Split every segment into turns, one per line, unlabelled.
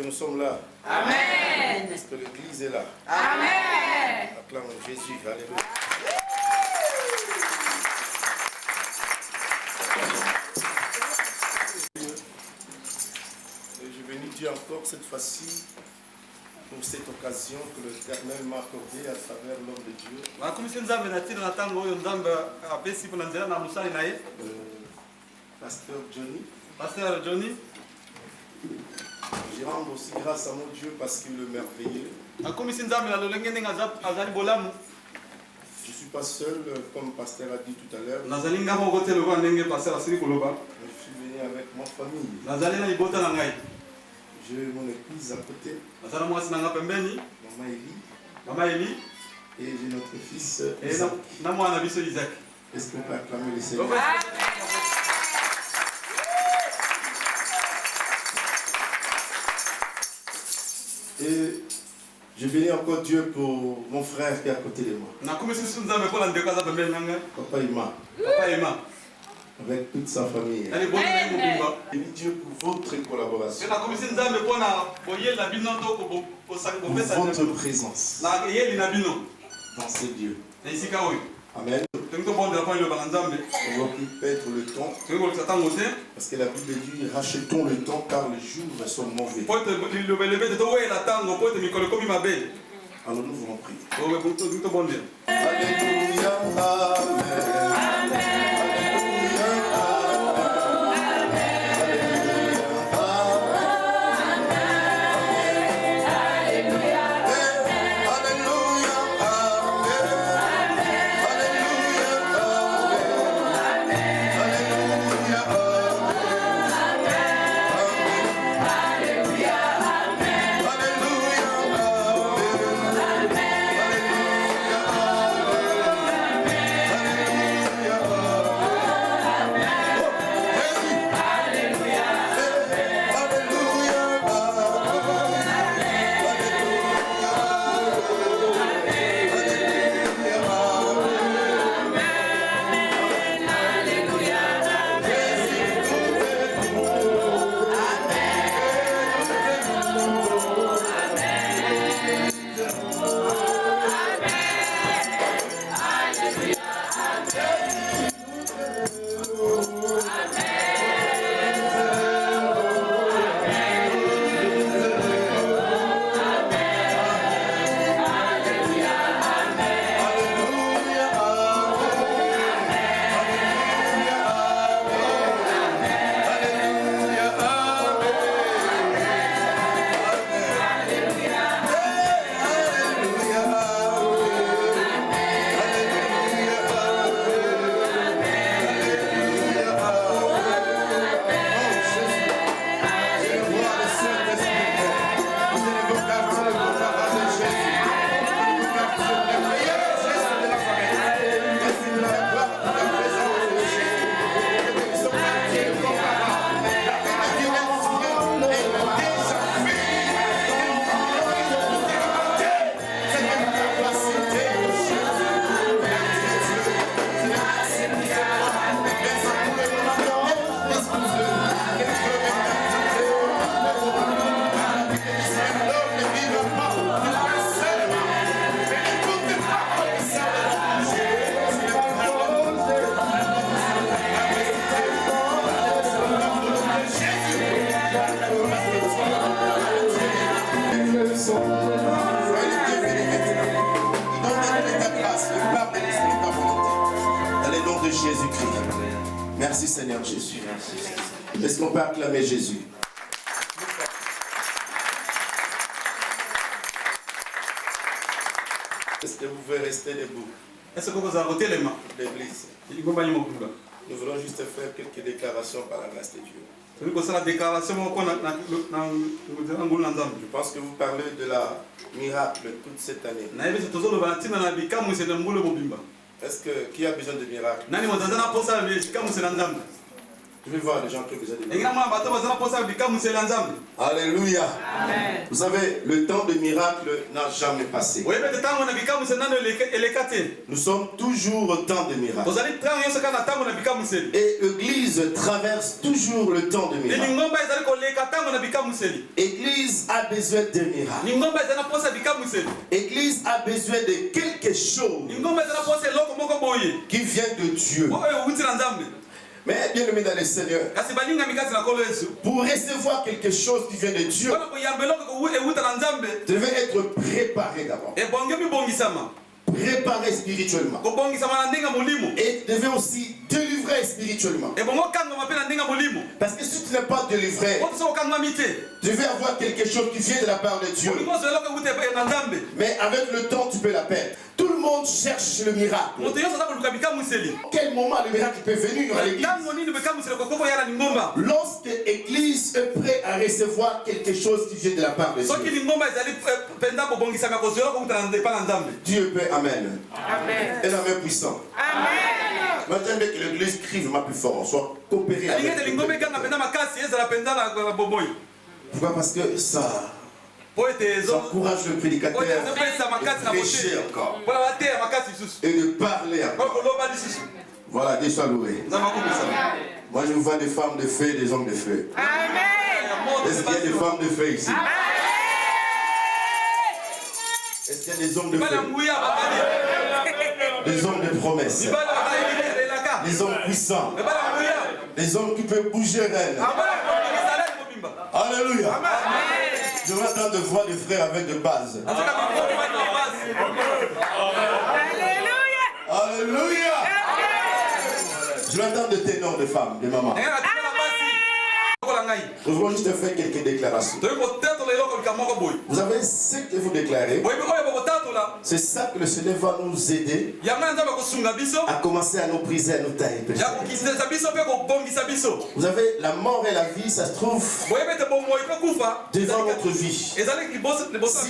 que nous sommes là.
Amen.
Parce que l'Église est là.
Amen.
Acclame Jésus. Alléluia. Et je bénis Dieu encore cette fois-ci pour cette occasion que l'Éternel m'a accordée à travers l'homme de Dieu. Pasteur Johnny.
Pasteur Johnny.
Je rends aussi grâce à mon Dieu parce qu'il est merveilleux. Je ne suis pas seul, comme Pasteur a dit tout à l'heure. Je suis venu avec ma famille. J'ai mon épouse à côté. Maman Eli. Et j'ai notre fils Isaac. Est-ce qu'on peut acclamer le Seigneur? Et je bénis encore Dieu pour mon frère qui est à côté de moi. Papa Ima. Avec toute sa famille. Je bénis Dieu pour votre collaboration. Pour votre présence dans ces lieux. Amen. On va perdre le temps. Parce que la Bible dit rachetons le temps car les jours sont mauvais. Alors nous voulons prier. Alléluia. Amen. Merci Seigneur Jésus. Est-ce qu'on peut acclamer Jésus? Est-ce que vous pouvez rester debout? L'église. Nous voulons juste faire quelques déclarations par la grâce de Dieu. Je pense que vous parlez de la miracle toute cette année. Est-ce que qui a besoin de miracle? Je vais voir les gens qui ont déjà des
miracles.
Alléluia.
Amen.
Vous savez, le temps de miracle n'a jamais passé. Nous sommes toujours au temps de miracle. Et l'Église traverse toujours le temps de miracle. L'Église a besoin de miracles. L'Église a besoin de quelque chose qui vient de Dieu. Mais bien aimé dans le Seigneur, pour recevoir quelque chose qui vient de Dieu, tu devais être préparé d'abord. Préparé spirituellement. Et tu devais aussi délivrer spirituellement. Parce que si tu n'es pas délivré, tu devais avoir quelque chose qui vient de la part de Dieu. Mais avec le temps, tu peux la perdre. Tout le monde cherche le miracle. Quel moment le miracle peut venir dans l'église? Lorsque l'église est prête à recevoir quelque chose qui vient de la part de Dieu. Dieu peut, amen.
Amen.
Et la main puissante.
Amen.
Maintenant que l'église crie vraiment plus fort, soit coopéré avec pourquoi? Parce que ça encourage le prédicateur de prêcher encore et de parler encore. Voilà, Dieu soit loué. Moi je vois des femmes de feu et des hommes de feu.
Amen.
Est-ce qu'il y a des femmes de feu ici? Est-ce qu'il y a des hommes de feu? Des hommes de promesses. Des hommes puissants. Des hommes qui peuvent bouger reine. Alléluia. Je vais attendre de voir des frères avec de base. Alléluia. Je vais attendre de ténors, de femmes, de mamans. Nous voulons juste faire quelques déclarations. Vous avez ce que vous déclarez. C'est ça que le Seigneur va nous aider à commencer à nous briser, à nous tailler. Vous avez la mort et la vie, ça se trouve devant notre vie. Si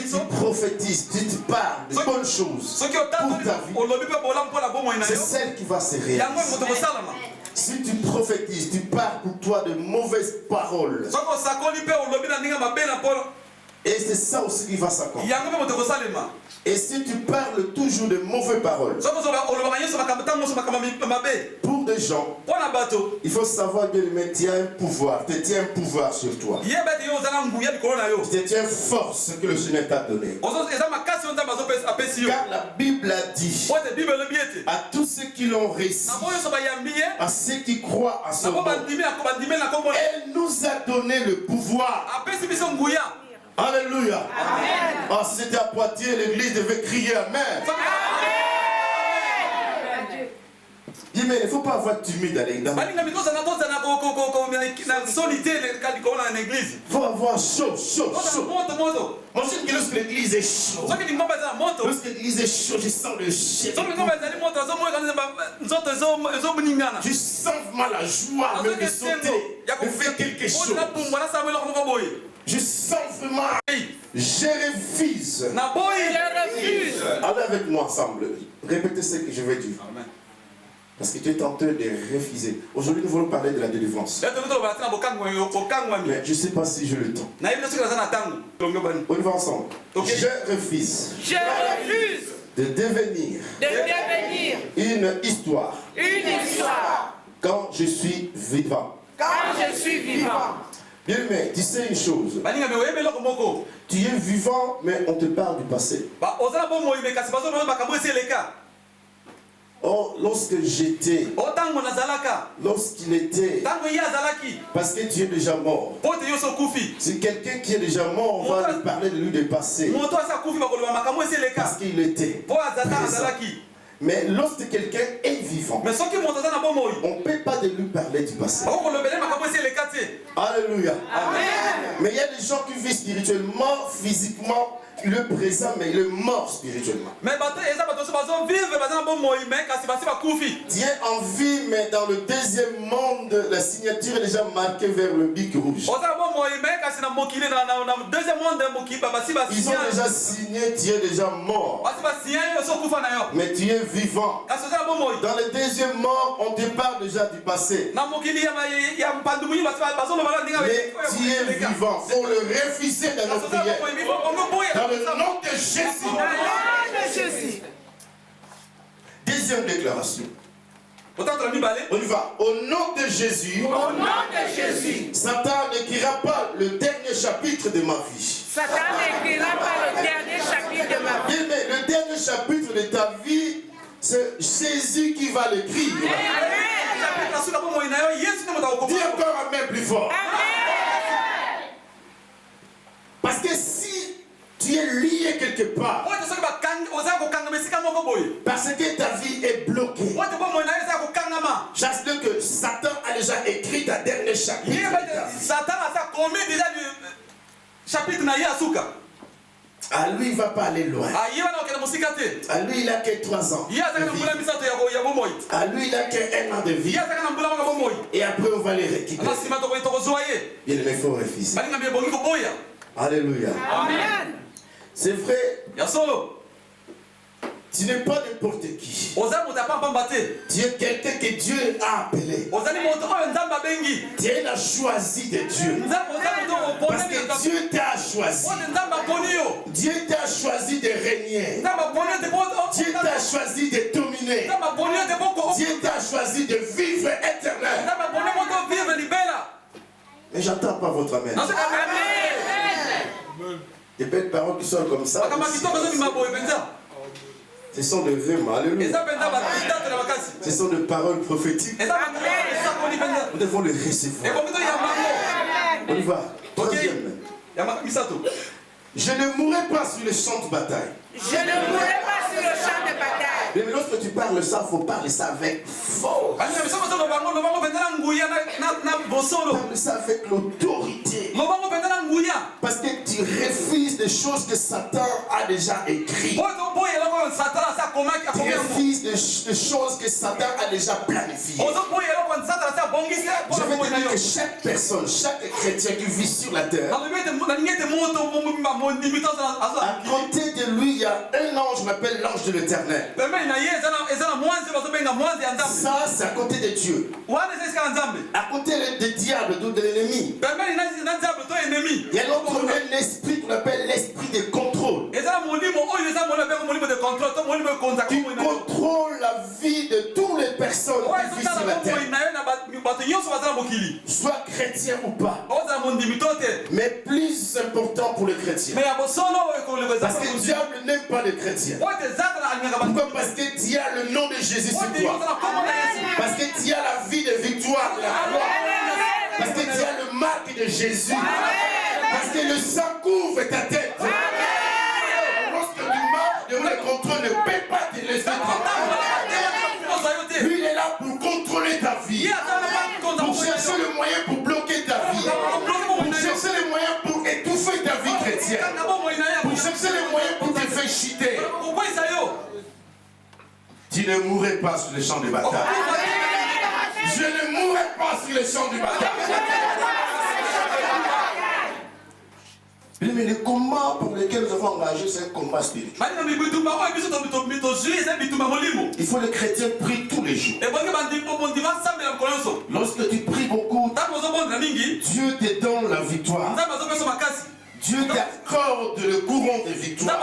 tu prophétises, si tu parles de bonnes choses pour ta vie, c'est celle qui va se réaliser. Si tu prophétises, tu parles pour toi de mauvaises paroles. Et c'est ça aussi qui va s'accomplir. Et si tu parles toujours de mauvaises paroles pour des gens, il faut savoir que le tient un pouvoir, tu tiens un pouvoir sur toi. Tu tiens force que le Seigneur t'a donnée. Car la Bible a dit à tous ceux qui l'ont réussi, à ceux qui croient à son nom, elle nous a donné le pouvoir. Alléluia. Ah, si c'était à Poitiers, l'église devait crier Amen. Dis, mais il ne faut pas avoir timide à l'église. Il faut avoir chaud, chaud, chaud. Moi, je sais que lorsque l'église est chaude, lorsque l'église est chaude, je sens le chien. Je sens mal la joie même de sauter, de faire quelque chose. Je sens vraiment. Je refuse. Allez avec moi ensemble. Répétez ce que je vais dire. Amen. Parce que tu es en train de refuser. Aujourd'hui, nous voulons parler de la délivrance. Mais je ne sais pas si j'ai le temps. On y va ensemble. Okay. Je refuse. De devenir une histoire. Quand je suis vivant. Bien, mais tu sais une chose. Tu es vivant, mais on te parle du passé. Oh, lorsque j'étais, lorsqu'il était, parce que tu es déjà mort. C'est quelqu'un qui est déjà mort, on va lui parler de lui du passé. Parce qu'il était présent. Mais lorsque quelqu'un est vivant, on ne peut pas de lui parler du passé. Alléluia. Amen. Mais il y a des gens qui vivent spirituellement, physiquement, le présent, mais il est mort spirituellement.
Tu es en vie, mais dans le deuxième monde, la signature est déjà marquée vers le bic rouge. Ils ont déjà signé, tu es déjà mort. Mais tu es vivant. Dans le deuxième mort, on te parle déjà du passé. Mais tu es vivant. Il faut le refuser dans notre prière. Dans le nom de Jésus. Deuxième déclaration. On y va. Au nom de Jésus. Satan n'écrira pas le dernier chapitre de ma vie. Mais le dernier chapitre de ta vie, c'est Jésus qui va l'écrire. Dis encore amen plus fort. Parce que si tu es lié quelque part, parce que ta vie est bloquée, j'espère que Satan a déjà écrit ta dernière chapitre. À lui, il ne va pas aller loin. À lui, il n'a que 3 ans. À lui, il n'a que 1 an de vie. Et après, on va les récupérer. Bien, il faut refuser. Alléluia.
Amen.
C'est vrai. Tu n'es pas n'importe qui. Tu es quelqu'un que Dieu a appelé. Dieu l'a choisi de Dieu. Parce que Dieu t'a choisi. Dieu t'a choisi de régner. Dieu t'a choisi de dominer. Dieu t'a choisi de vivre éternel. Mais j'entends pas votre amen. Des belles paroles qui sont comme ça. Ce sont des rêves, alléluia. Ce sont des paroles prophétiques. Nous devons les recevoir. On y va. Troisième. Je ne mourrai pas sur le champ de bataille. Mais lorsque tu parles ça, il faut parler ça avec force. Parle ça avec l'autorité. Parce que tu refuses des choses que Satan a déjà écrites. Tu refuses des choses que Satan a déjà planifiées. Je vais te dire que chaque personne, chaque chrétien qui vit sur la terre, à côté de lui, il y a un ange, on appelle l'ange de l'Éternel. Ça, c'est à côté de Dieu. À côté du diable, de l'ennemi. Il y a l'autre, un esprit qu'on appelle l'esprit de contrôle. Qui contrôle la vie de toutes les personnes qui vivent sur la terre. Soit chrétien ou pas. Mais plus important pour les chrétiens. Parce que le diable n'aime pas les chrétiens. Pourquoi? Parce que tu as le nom de Jésus sur toi. Parce que tu as la vie de victoire, de la gloire. Parce que tu as le marque de Jésus. Parce que le sang couvre ta tête. Lorsque tu marches devant le contrôle, ne peut pas te laisser tranquille. Lui, il est là pour contrôler ta vie. Pour chercher le moyen pour bloquer ta vie. Pour chercher les moyens pour étouffer ta vie chrétienne. Pour chercher les moyens pour te faire chuter. Tu ne mourrais pas sur le champ de bataille. Je ne mourrai pas sur le champ de bataille. Mais le combat pour lequel nous avons engagé, c'est un combat spirituel. Il faut que les chrétiens prient tous les jours. Lorsque tu pries beaucoup, Dieu te donne la victoire. Dieu t'accorde le courant de victoire.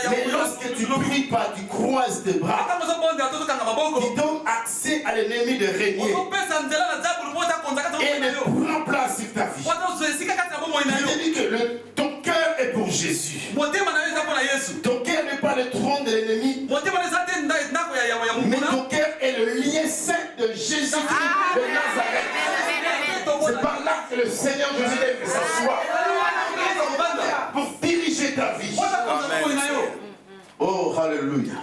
Mais lorsque tu ne pries pas, tu croises tes bras. Tu donnes accès à l'ennemi de régner. Et ne prend place sur ta vie. Je te dis que ton cœur est pour Jésus. Ton cœur n'est pas le trône de l'ennemi. Mais ton cœur est le lien saint de Jésus-Christ de Nazareth. C'est par là que le Seigneur Jésus deve s'asseoir pour diriger ta vie. Amen. Oh, alléluia.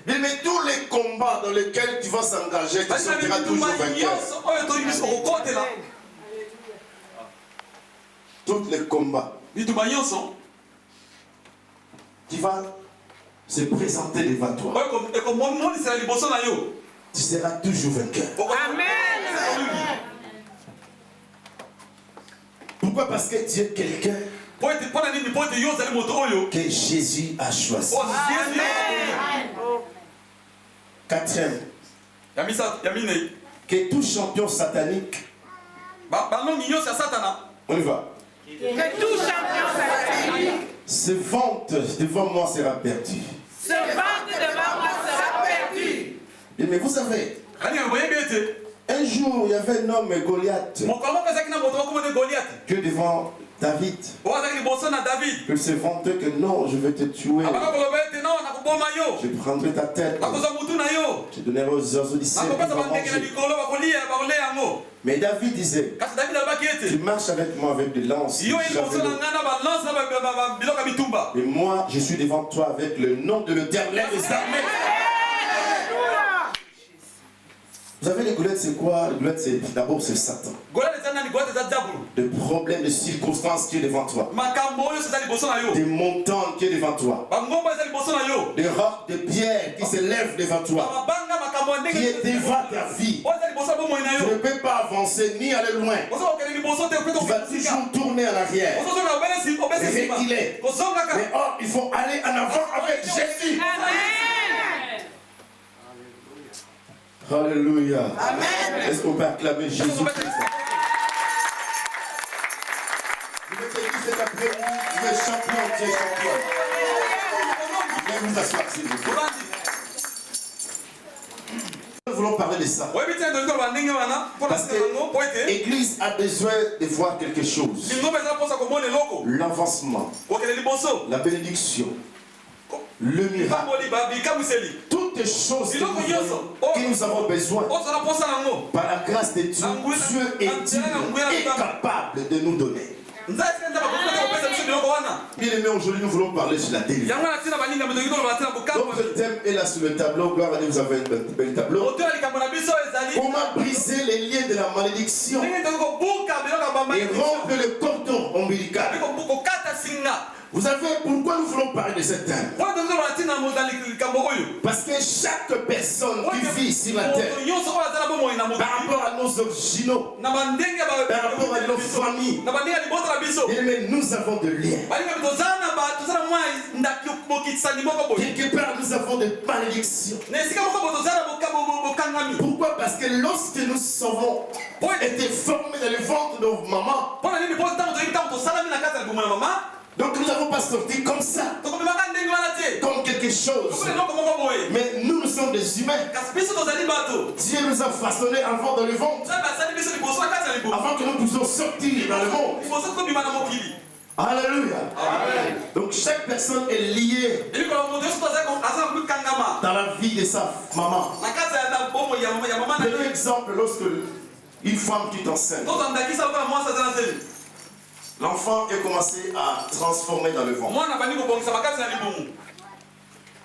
Mais tous les combats dans lesquels tu vas s'engager, tu sortiras toujours vainqueur. Tous les combats. qui va se présenter devant toi, tu seras toujours vainqueur.
Amen.
Pourquoi? Parce que tu es quelqu'un que Jésus a choisi. Quatrième, que tout champion satanique, on y va,
Que tout champion satanique
se vante devant moi sera perdu.
se vante devant moi sera perdu.
Mais vous savez, un jour il y avait un homme Goliath que devant David, il se vantait que non, je vais te tuer, je prendrai ta tête, je donnerai aux oiseaux du ciel pour manger. Mais David disait, tu marches avec moi avec des lances, et moi je suis devant toi avec le nom de l'Éternel des armées. Vous savez, les Goliaths, c'est quoi? Les Goliaths, c'est d'abord c'est Satan. Des problèmes, de circonstances qui est devant toi. Des montagnes qui est devant toi. Des rocs, des pierres qui se lèvent devant toi. Qui est devant ta vie. Tu ne peux pas avancer ni aller loin. Tu vas toujours tourner en arrière. Et reculer. Mais or, il faut aller en avant avec Jésus. Alléluia. Est-ce qu'on peut acclamer Jésus? Je vais te dire cet après-midi, tu es champion, tu es champion. Viens vous asseoir, s'il vous plaît. Nous voulons parler de ça. Parce que l'Église a besoin de voir quelque chose. L'avancement, la bénédiction, le miracle, toutes les choses que nous avons besoin par la grâce de Dieu, Dieu est digne et capable de nous donner. Bien aimé, aujourd'hui nous voulons parler sur la délivrance. Donc le thème est là sur le tableau. Gloire à Dieu, vous avez un bel tableau. Comment briser les liens de la malédiction et rompre le cordon ombilical. Vous savez pourquoi nous voulons parler de ce thème? Parce que chaque personne qui vit sur la terre, par rapport à nos originaux, par rapport à nos familles, et nous avons de liens. Quelque part nous avons des malédictions. Pourquoi? Parce que lorsque nous avons été formés dans le ventre de nos mamans, donc nous n'avons pas sorti comme ça, comme quelque chose. Mais nous sommes des humains. Dieu nous a façonnés avant dans le ventre, avant que nous puissions sortir dans le monde. Alléluia. Donc chaque personne est liée dans la vie de sa maman. Prenons exemple lorsque une femme qui est enceinte. L'enfant est commencé à transformer dans le ventre.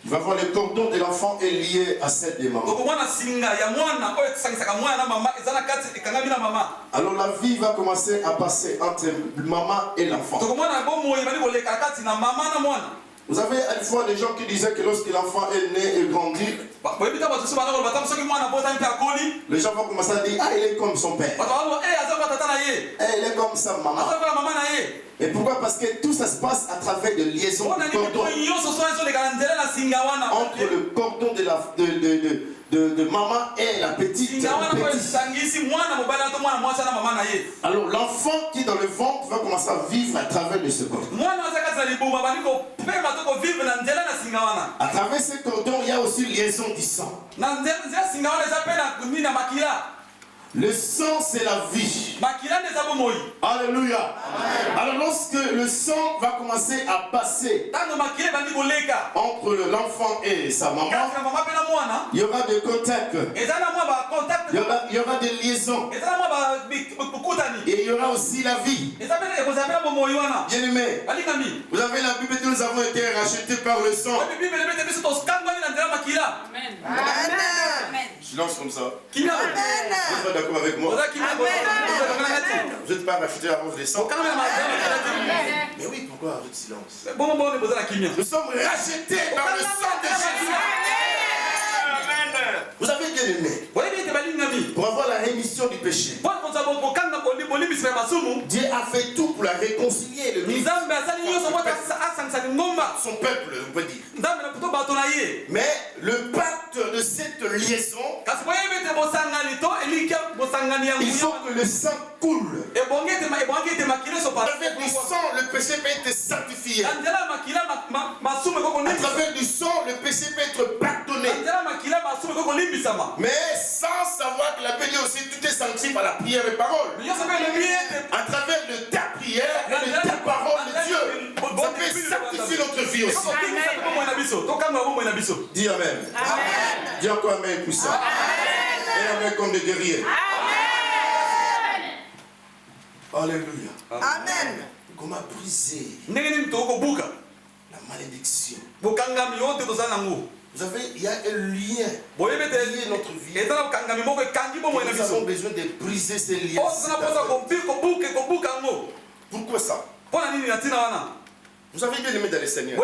Tu vas voir, le cordon de l'enfant est lié à celle des mamans. Alors la vie va commencer à passer entre maman et l'enfant. Vous avez une fois des gens qui disaient que lorsque l'enfant est né et grandi, les gens vont commencer à dire, ah, il est comme son père. Il est comme sa maman. Et pourquoi? Parce que tout ça se passe à travers de liaisons de cordon. Entre le cordon de maman et la petite. Alors l'enfant qui est dans le ventre va commencer à vivre à travers de ce cordon. À travers ce cordon, il y a aussi liaison du sang. Le sang, c'est la vie. Alléluia. Alors lorsque le sang va commencer à passer entre l'enfant et sa maman, il y aura des contacts, il y aura des liaisons, et il y aura aussi la vie. Bien aimé, vous avez la Bible que nous avons été rachetés par le sang.
Amen.
Silence comme ça.
Amen.
Vous êtes pas d'accord avec moi? Vous n'êtes pas racheté à cause des sangs? Mais oui, pourquoi arrête silence? Nous sommes rachetés par le sang de Jésus. Vous avez bien aimé. Pour avoir la rémission du péché, Dieu a fait tout pour la réconcilier. Son peuple, on peut dire. Mais le pacte de cette liaison, il faut que le sang coule. À travers du sang, le péché peut être sanctifié. À travers du sang, le péché peut être pardonné. Mais sans savoir que la Bible aussi, tout est sanctifié par la prière et parole. À travers ta prière et ta parole de Dieu, ça peut sanctifier notre vie aussi. Dis Amen. Dis encore Amen puissant. Et Amen comme des guerriers. Alléluia. Amen. Comment briser la malédiction. Vous savez, il y a un lien lié notre vie. Nous avons besoin de briser ces liens. Pourquoi ça? Vous avez bien aimé dans les Seigneurs.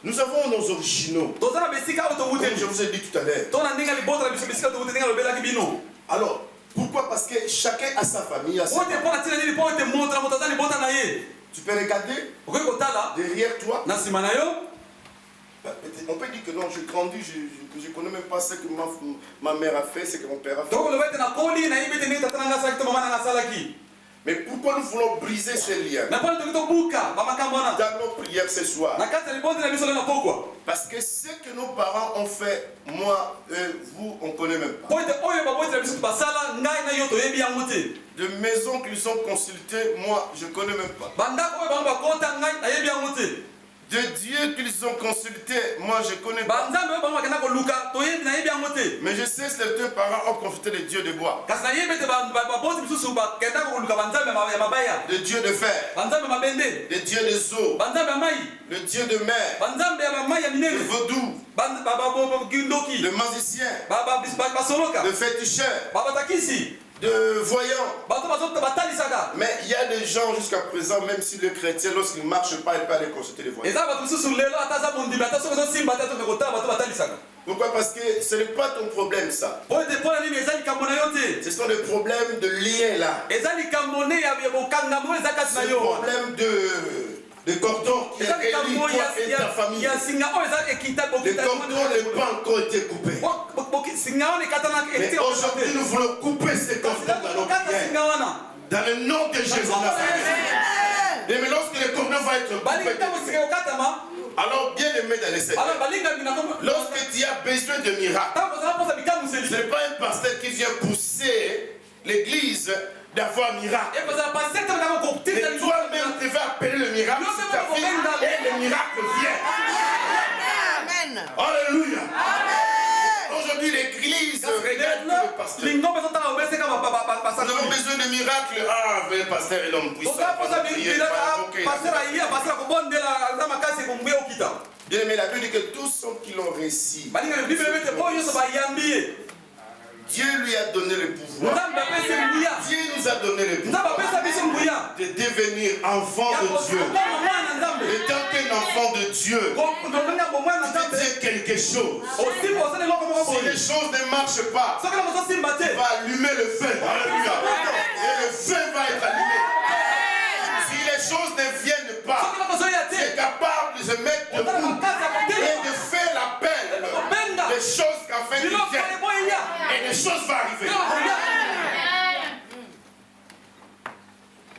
Nous avons nos originaux. Comme je vous ai dit tout à l'heure. Alors, pourquoi? Parce que chacun a sa famille. Tu peux regarder derrière toi. On peut dire que non, j'ai grandi, je ne connais même pas ce que ma mère a fait, ce que mon père a fait. Mais pourquoi nous voulons briser ces liens dans nos prières ce soir? Parce que ce que nos parents ont fait, moi, vous, on ne connaît même pas. De maisons qu'ils ont consultées, moi, je ne connais même pas. De Dieu qu'ils ont consulté, moi je connais pas. Mais je sais que certains parents ont consulté le Dieu de bois, le Dieu de fer, le Dieu des eaux, le Dieu de mer, le vaudou, le magicien, le féticheur, de voyants. Mais il y a des gens jusqu'à présent, même si le chrétien, lorsqu'il ne marche pas, il peut aller consulter les voyants. Pourquoi? Parce que ce n'est pas ton problème ça. Ce sont des problèmes de lien là. C'est un problème de cordon qui est relié toi et ta famille. Le cordon n'est pas encore été coupé. Mais aujourd'hui nous voulons couper ces cordons dans nos prières. Dans le nom de Jésus. Mais lorsque le cordon va être coupé, alors bien aimé dans les Seigneurs, lorsque tu as besoin de miracles, ce n'est pas un pasteur qui vient pousser l'église d'avoir un miracle. Mais toi-même tu vas appeler le miracle sur ta vie et le miracle vient. Amen. Alléluia. Aujourd'hui l'église regarde le pasteur. Nous avons besoin de miracles. Ah, le pasteur est l'homme puissant. Bien aimé, la Bible dit que tous ceux qui l'ont réussi, Dieu lui a donné le pouvoir. Dieu nous a donné le pouvoir de devenir enfant de Dieu. Et tant qu'un enfant de Dieu, tu te dis quelque chose. Si les choses ne marchent pas, tu vas allumer le feu. Alléluia. Et le feu va être allumé. Si les choses ne viennent pas, tu es capable de se mettre debout et de faire l'appel des choses qu'enfin ils viennent. Et des choses vont arriver.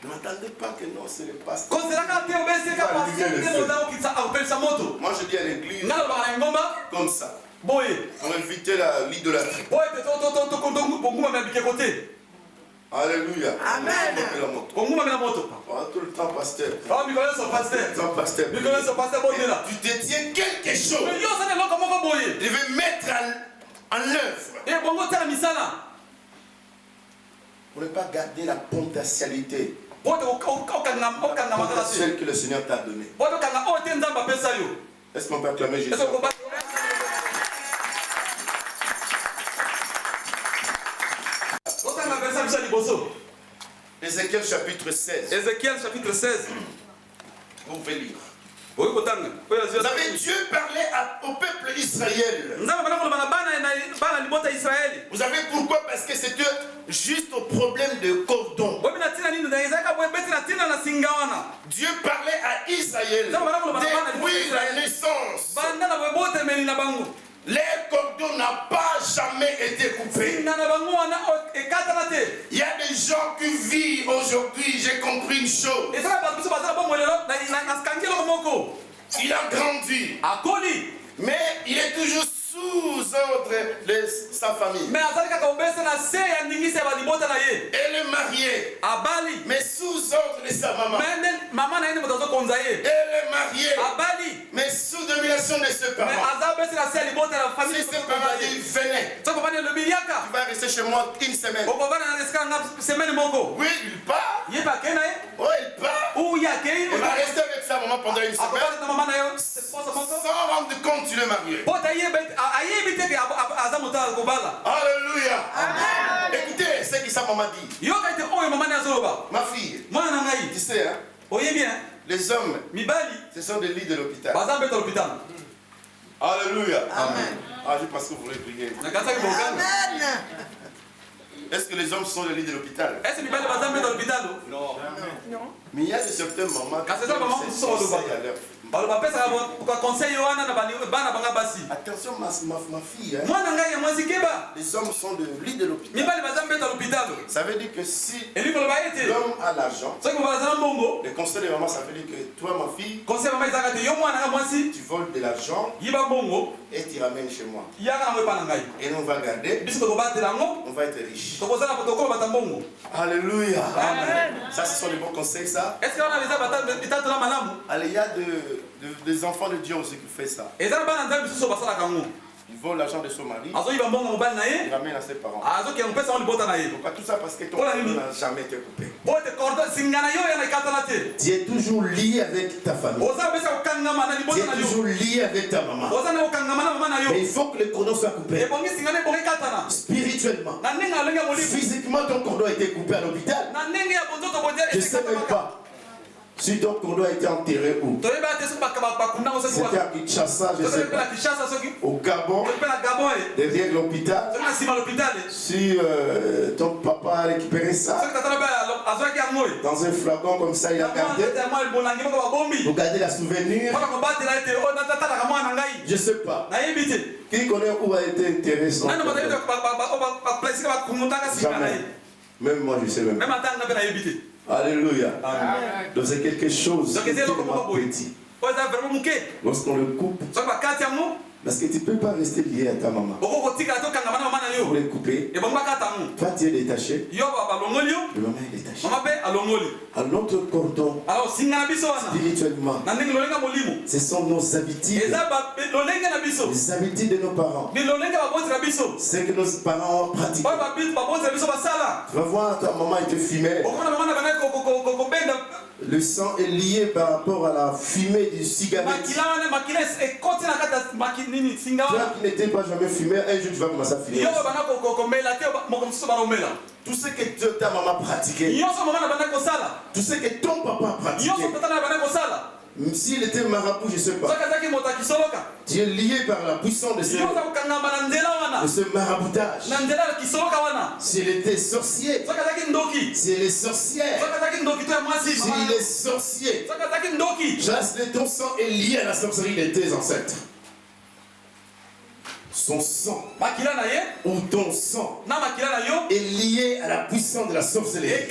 Ne m'attendez pas que non, ce n'est pas ça. Moi je dis à l'église comme ça. On éviter l'idolâtrie. Alléluia. Amen. Tout le temps pasteur. Tu détiens quelque chose. Tu veux mettre en œuvre. Pour ne pas garder la potentialité. La potentielle que le Seigneur t'a donnée. Est-ce qu'on peut acclamer Jésus?
Ézéchiel chapitre 16.
Ézéchiel chapitre 16.
Vous pouvez lire.
Vous
savez, Dieu parlait au peuple Israël. Vous savez pourquoi? Parce que c'était juste au problème de cordon. Dieu parlait à Israël depuis la naissance. Les cordons n'ont pas jamais été coupés. Il y a des gens qui vivent aujourd'hui, j'ai compris une chose. Il a grandi, mais il est toujours sous ordre de sa famille. Elle est mariée, mais sous ordre de sa maman. Elle est mariée, mais sous domination de ses parents. Si ses parents disent venez, tu vas rester chez moi une semaine. Oui, il part. Oui, il part. Il va rester avec sa maman pendant une semaine. Sans rendre compte, il est marié. Alléluia. Écoutez ce que sa maman dit. Ma fille, tu sais, hein, les hommes, ce sont des lits de l'hôpital. Alléluia. Amen. Ah, je pense que vous voulez prier. Amen. Est-ce que les hommes sont les lits de l'hôpital? Non. Mais il y a de certaines mamans qui sont à leur attention, ma fille, hein? Les hommes sont de lit de l'hôpital. Ça veut dire que si l'homme a l'argent, le conseil de maman, ça veut dire que toi, ma fille, tu voles de l'argent et tu ramènes chez moi. Et nous, on va garder, on va être riche. Alléluia. Amen. Ça, ce sont les bons conseils, ça. Allez, il y a des enfants de Dieu aussi qui font ça. Ils volent l'argent de son mari. Ils ramènent à ses parents. Pourquoi tout ça? Parce que ton cordon n'a jamais été coupé. Tu es toujours lié avec ta famille. Tu es toujours lié avec ta maman. Mais il faut que le cordon soit coupé. Spirituellement. Physiquement, ton cordon a été coupé à l'hôpital. Je ne sais même pas. Si ton cordon a été enterré où? C'était à Kinshasa, je sais pas. Au Gabon, derrière l'hôpital. Si ton papa a récupéré ça, dans un flacon comme ça, il a gardé. Vous gardez la souvenir. Je ne sais pas. Qui connaît où a été enterré son cordon? Jamais. Même moi, je ne sais même pas. Alléluia. Amen. Donc c'est quelque chose qui est tellement petit. Lorsqu'on le coupe, parce que tu ne peux pas rester lié à ta maman. Pour le couper, toi tu es détaché, le maman est détaché. À notre cordon, spirituellement, ce sont nos habitudes, les habitudes de nos parents, ce que nos parents ont pratiqué. Tu vas voir, ta maman était fumée. Le sang est lié par rapport à la fumée du cigarette. Toi qui n'étais pas jamais fumé, un jour tu vas commencer à fumer. Tout ce que ta maman pratiquait, tout ce que ton papa pratiquait, s'il était marabout, je ne sais pas. Tu es lié par la puissance de ce maraboutage. S'il était sorcier, s'il est sorcière, s'il est sorcier, ton sang est lié à la sorcellerie de tes ancêtres. Son sang ou ton sang est lié à la puissance de la sorcellerie.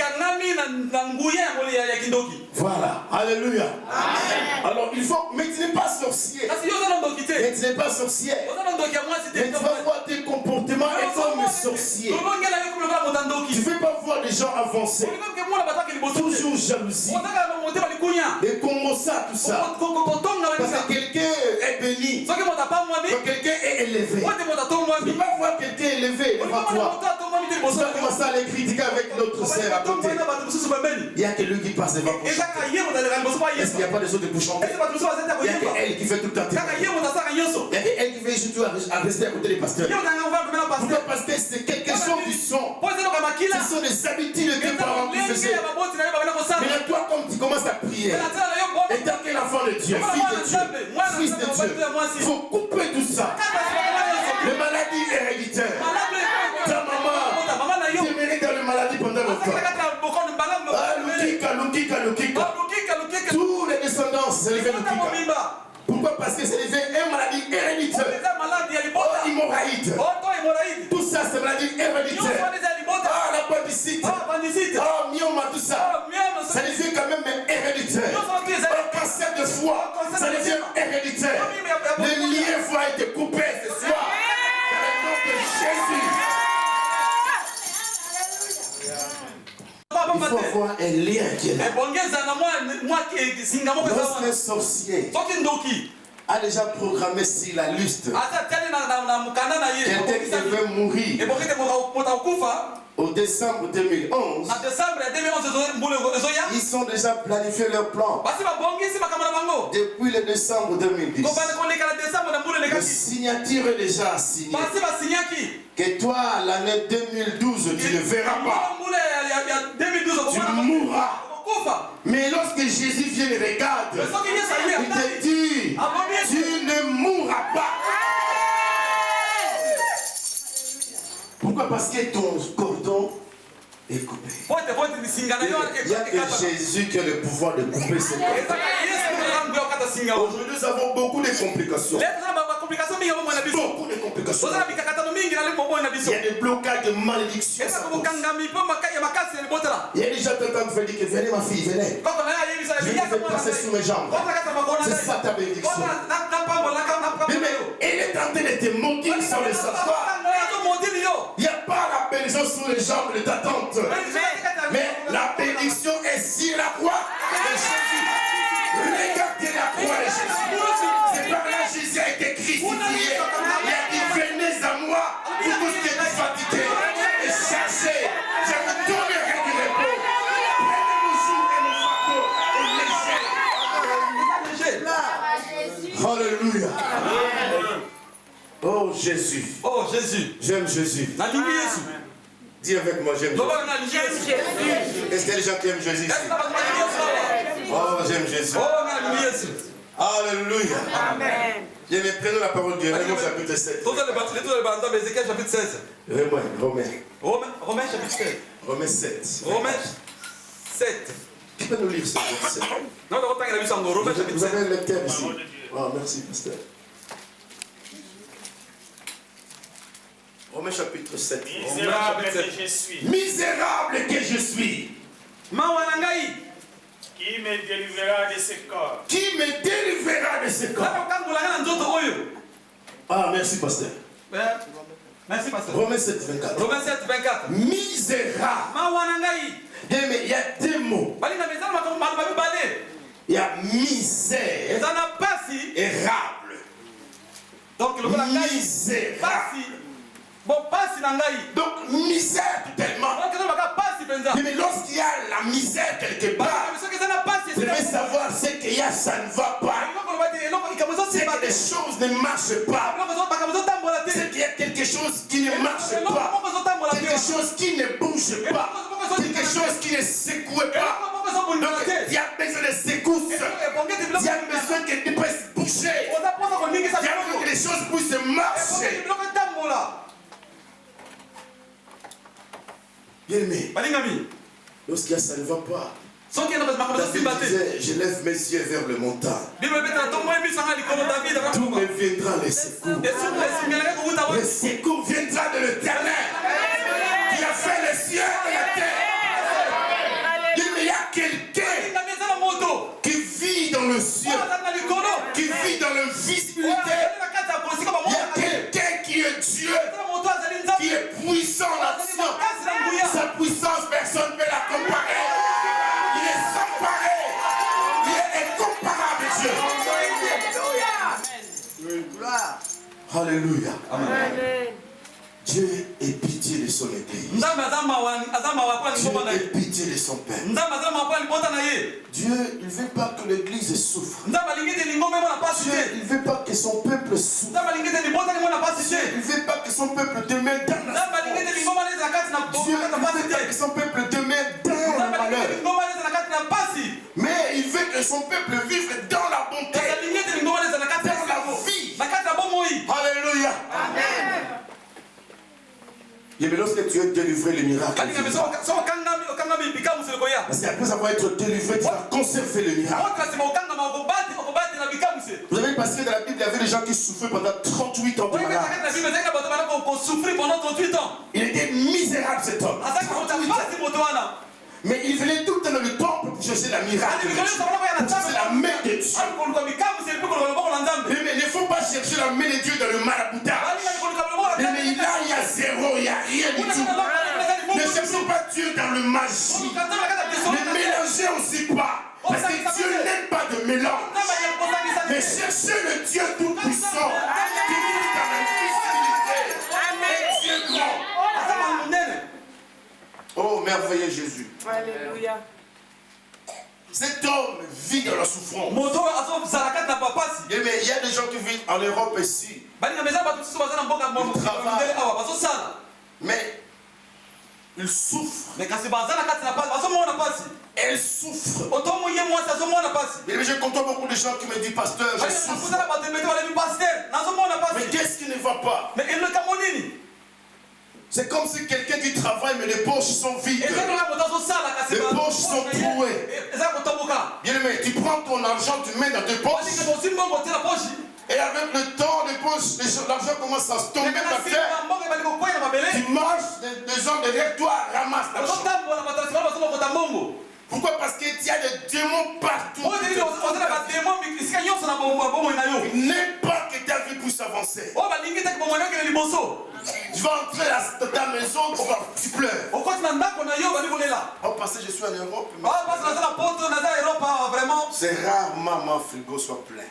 Voilà. Alléluia. Amen. Alors il faut, mais tu n'es pas sorcier. Mais tu n'es pas sorcière. Mais tu vas voir tes comportements et comme sorcier. Tu ne veux pas voir des gens avancer. Toujours jalousie. Des combos-ça, tout ça. Parce que quelqu'un est béni. Quand quelqu'un est élevé. Tu ne peux pas voir quelqu'un élevé. devant toi. Tu vas commencer à les critiquer avec l'autre sœur à côté. Il n'y a que lui qui passe devant pour chanter. Est-ce qu'il n'y a pas des autres pour chanter? Il n'y a qu'elle qui fait tout le temps. Il n'y a qu'elle qui fait surtout à rester à côté des pasteurs. Pourquoi? Parce que c'est quelque chose du son. Ce sont des habitudes de tes parents qui faisaient. Mais toi, comme tu commences à prier, étant qu'un enfant de Dieu, fils de Dieu, il faut couper tout ça. Les maladies héréditaires. Ta maman t'aimerait dans les maladies pendant longtemps. Lukika. Tous les descendants, c'est les Lukika. Pourquoi? Parce que c'est une maladie héréditaire. Hémorroïde. Tout ça, c'est maladie héréditaire. Ah, la appendicite. Ah, myome, tout ça. Ça devient quand même héréditaire. Un cancer de foie, ça devient héréditaire. Les liens vont être coupés ce soir. Dans le nom de Jésus. Il faut avoir un lien qui est là. Lorsqu'un sorcier a déjà programmé sur la liste quelqu'un qui veut mourir au décembre 2011, ils ont déjà planifié leur plan depuis le décembre 2010. La signature est déjà signée. Que toi, l'année 2012, tu ne verras pas. Tu mourras. Mais lorsque Jésus vient et regarde, il te dit, tu ne mourras pas. Pourquoi? Parce que ton cordon est coupé. Il n'y a que Jésus qui a le pouvoir de couper ce cordon. Aujourd'hui, nous avons beaucoup de complications. Beaucoup de complications. Il y a des blocages de malédiction. Il y a déjà quelqu'un qui veut dire que venez ma fille, venez. Je vais passer sous mes jambes. C'est ça ta bénédiction. Mais elle est en train de te moquer sur les asseoirs. Il n'y a pas la bénédiction sous les jambes de ta tante. Mais la bénédiction est sur la croix de Jésus. Regardez la croix de Jésus. C'est par là que Jésus a été crucifié. Il a dit venez à moi, vous tous qui êtes fatigués et cherchez. Je vous donnerai du repos. Prenez vos jours et vos fardeaux et léger. Alléluia. Oh Jésus.
Oh Jésus.
J'aime Jésus. Dis avec moi, j'aime Jésus. Est-ce qu'il y a des gens qui aiment Jésus? Oh, j'aime Jésus. Alléluia.
Amen.
Bien, mais prenons la parole de Dieu. Romains chapitre 7. Romains chapitre 7. Romains 7.
Romains 7.
Qui peut nous lire ce verset? Vous avez un lecteur ici. Oh, merci, pasteur. Romains chapitre 7.
Misérable que je suis.
Misérable que je suis.
Qui me délivrera de ce corps?
Qui me délivrera de ce corps? Ah, merci, pasteur.
Merci, pasteur.
Romains 7, 24.
Romains 7, 24.
Misérable. Mais il y a deux mots. Il y a misère. Érable.
Donc,
misérable. Donc, misère tellement. Mais lorsqu'il y a la misère quelque part, vous devez savoir ce qu'il y a, ça ne va pas. C'est que les choses ne marchent pas. C'est qu'il y a quelque chose qui ne marche pas. Quelque chose qui ne bouge pas. Quelque chose qui ne secoue pas. Donc, il y a besoin de secousses. Il y a besoin que tu puisses bouger. Il y a besoin que les choses puissent marcher. Bien aimé, lorsqu'il ça ne va pas, David disait, je lève mes yeux vers le montagne. Tout me viendra les secours. Le secours viendra de l'Éternel qui a fait les cieux et la terre. Il y a quelqu'un qui vit dans le ciel, qui vit dans l'invisibilité. Il y a quelqu'un qui est Dieu, qui est puissant là-dedans. Sa puissance, personne ne peut la comparer. Il est sans pareil. Il est incomparable, Dieu. Alléluia.
Amen.
Dieu ait pitié de son église. Dieu ait pitié de son peuple. Dieu, il ne veut pas que l'église souffre. Dieu, il ne veut pas que son peuple souffre. Dieu, il ne veut pas que son peuple demeure dans la souffrance. Dieu, il ne veut pas que son peuple demeure dans le malheur. Mais il veut que son peuple vive dans la bonté, dans la vie. Alléluia. Amen. Et mais lorsque tu es délivré, le miracle. Parce qu'après avoir été délivré, tu vas conserver le miracle. Vous savez, parce que dans la Bible, il y avait des gens qui souffraient pendant 38 ans de malade. Il était misérable cet homme. Mais il venait tout le temps dans le temple pour chercher la miracle, pour chercher la main de Dieu. Mais il ne faut pas chercher la main de Dieu dans le maraboutage. Mais il y a zéro, il n'y a rien du tout. Ne cherchez pas Dieu dans le magie. Ne mélangez aussi pas. Parce que Dieu n'aime pas de mélange. Mais cherchez le Dieu tout-puissant qui vit dans l'invisibilité. Dieu grand. Oh, merveilleux Jésus.
Alléluia.
Cet homme vit dans la souffrance. Mais il y a des gens qui vivent en Europe ici. Mais ils souffrent. Elle souffre. Mais je compte beaucoup de gens qui me disent, pasteur, je souffre. Mais qu'est-ce qui ne va pas? C'est comme si quelqu'un qui travaille, mais les poches sont vides. Les poches sont trouées. Bien aimé, tu prends ton argent, tu mets dans tes poches. Et avec le temps, l'argent commence à se tomber par terre. Tu marches, des gens derrière toi ramassent l'argent. Pourquoi? Parce qu'il y a des démons partout. Il n'aime pas que ta vie puisse avancer. Tu vas entrer dans ta maison, tu pleures. Oh, parce que je suis en Europe. C'est rarement mon frigo soit plein.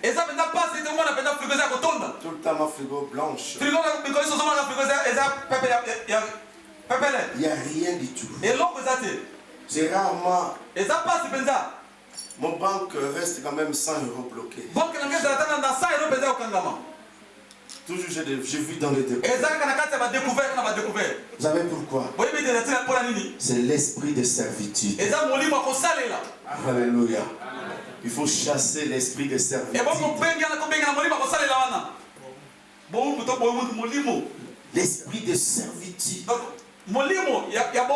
Tout le temps mon frigo blanche. Il n'y a rien du tout. C'est rarement. Mon banque reste quand même 100 € bloqués. Toujours je vis dans les découvertes. Vous savez pourquoi? C'est l'esprit de servitude. Alléluia. Il faut chasser l'esprit de servitude. L'esprit de servitude.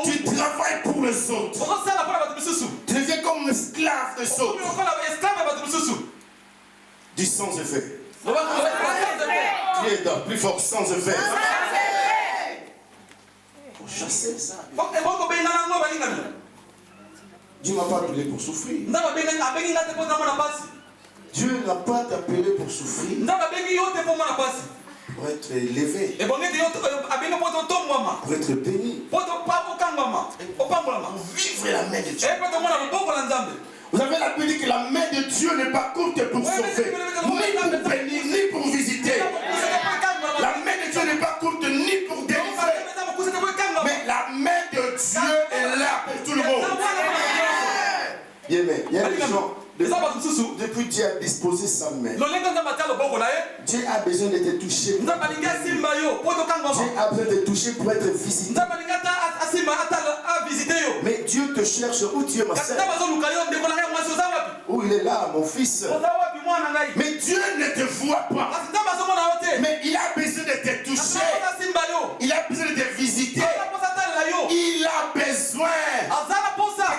Tu travailles pour les autres. Tu deviens comme esclave des autres. Du sans effet. Tu es dans plus fort sans effet. Il faut chasser ça. Dieu ne m'a pas appelé pour souffrir. Dieu n'a pas appelé pour souffrir. Pour être élevé, pour être béni, pour vivre la main de Dieu. Vous avez la Bible dit que la main de Dieu n'est pas courte pour sauver, ni pour bénir, ni pour visiter. La main de Dieu n'est pas courte ni pour délivrer, mais la main de Dieu est là pour tout le monde. Bien, mais il y a des gens. Depuis Dieu a disposé sa main, Dieu a besoin de te toucher. Dieu a besoin de te toucher pour être visité. Mais Dieu te cherche où tu es, ma soeur. Où il est là, mon fils. Mais Dieu ne te voit pas. Mais il a besoin de te toucher. Il a besoin de te visiter. Il a besoin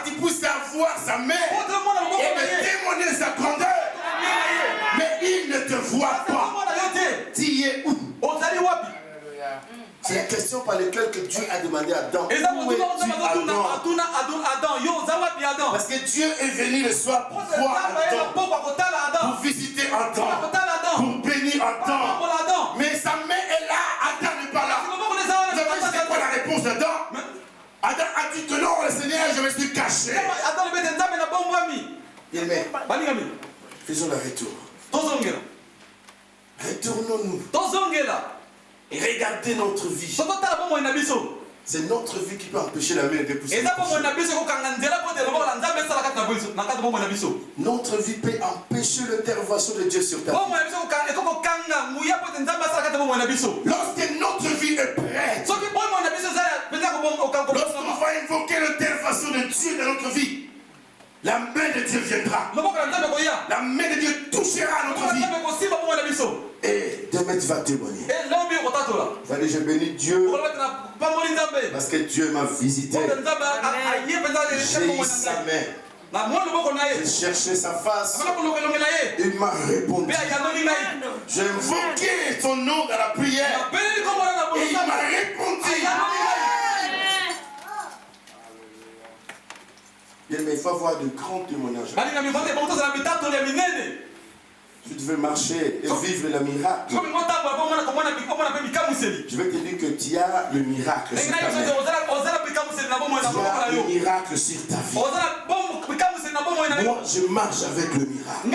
que tu puisses avoir sa main et me témoigner sa grandeur. Mais il ne te voit pas. Tu es où? C'est la question par laquelle que Dieu a demandé à Adam. Où es-tu, Adam? Parce que Dieu est venu le soir pour voir Adam, pour visiter Adam, pour bénir Adam. Mais sa main est là, Adam n'est pas là. Vous savez c'est quoi la réponse d'Adam? Adam a dit que non, le Seigneur, je me suis caché. Bien, faisons le retour. Retournons-nous. Et regardez notre vie. C'est notre vie qui peut empêcher la main de pousser. Notre vie peut empêcher l'intervention de Dieu sur ta vie. Lorsque notre vie est prête, lorsqu'on va invoquer l'intervention de Dieu dans notre vie, la main de Dieu viendra. La main de Dieu touchera notre vie. Et demain tu vas témoigner. Vous allez, je bénis Dieu parce que Dieu m'a visité. J'ai eu sa main. J'ai cherché sa face. Il m'a répondu. J'ai invoqué son nom dans la prière. Et il m'a répondu. Mais il faut avoir de grands témoignages. Tu devais marcher et vivre le miracle. Je vais te dire que tu as le miracle sur ta main. Tu as le miracle sur ta vie. Moi, je marche avec le miracle.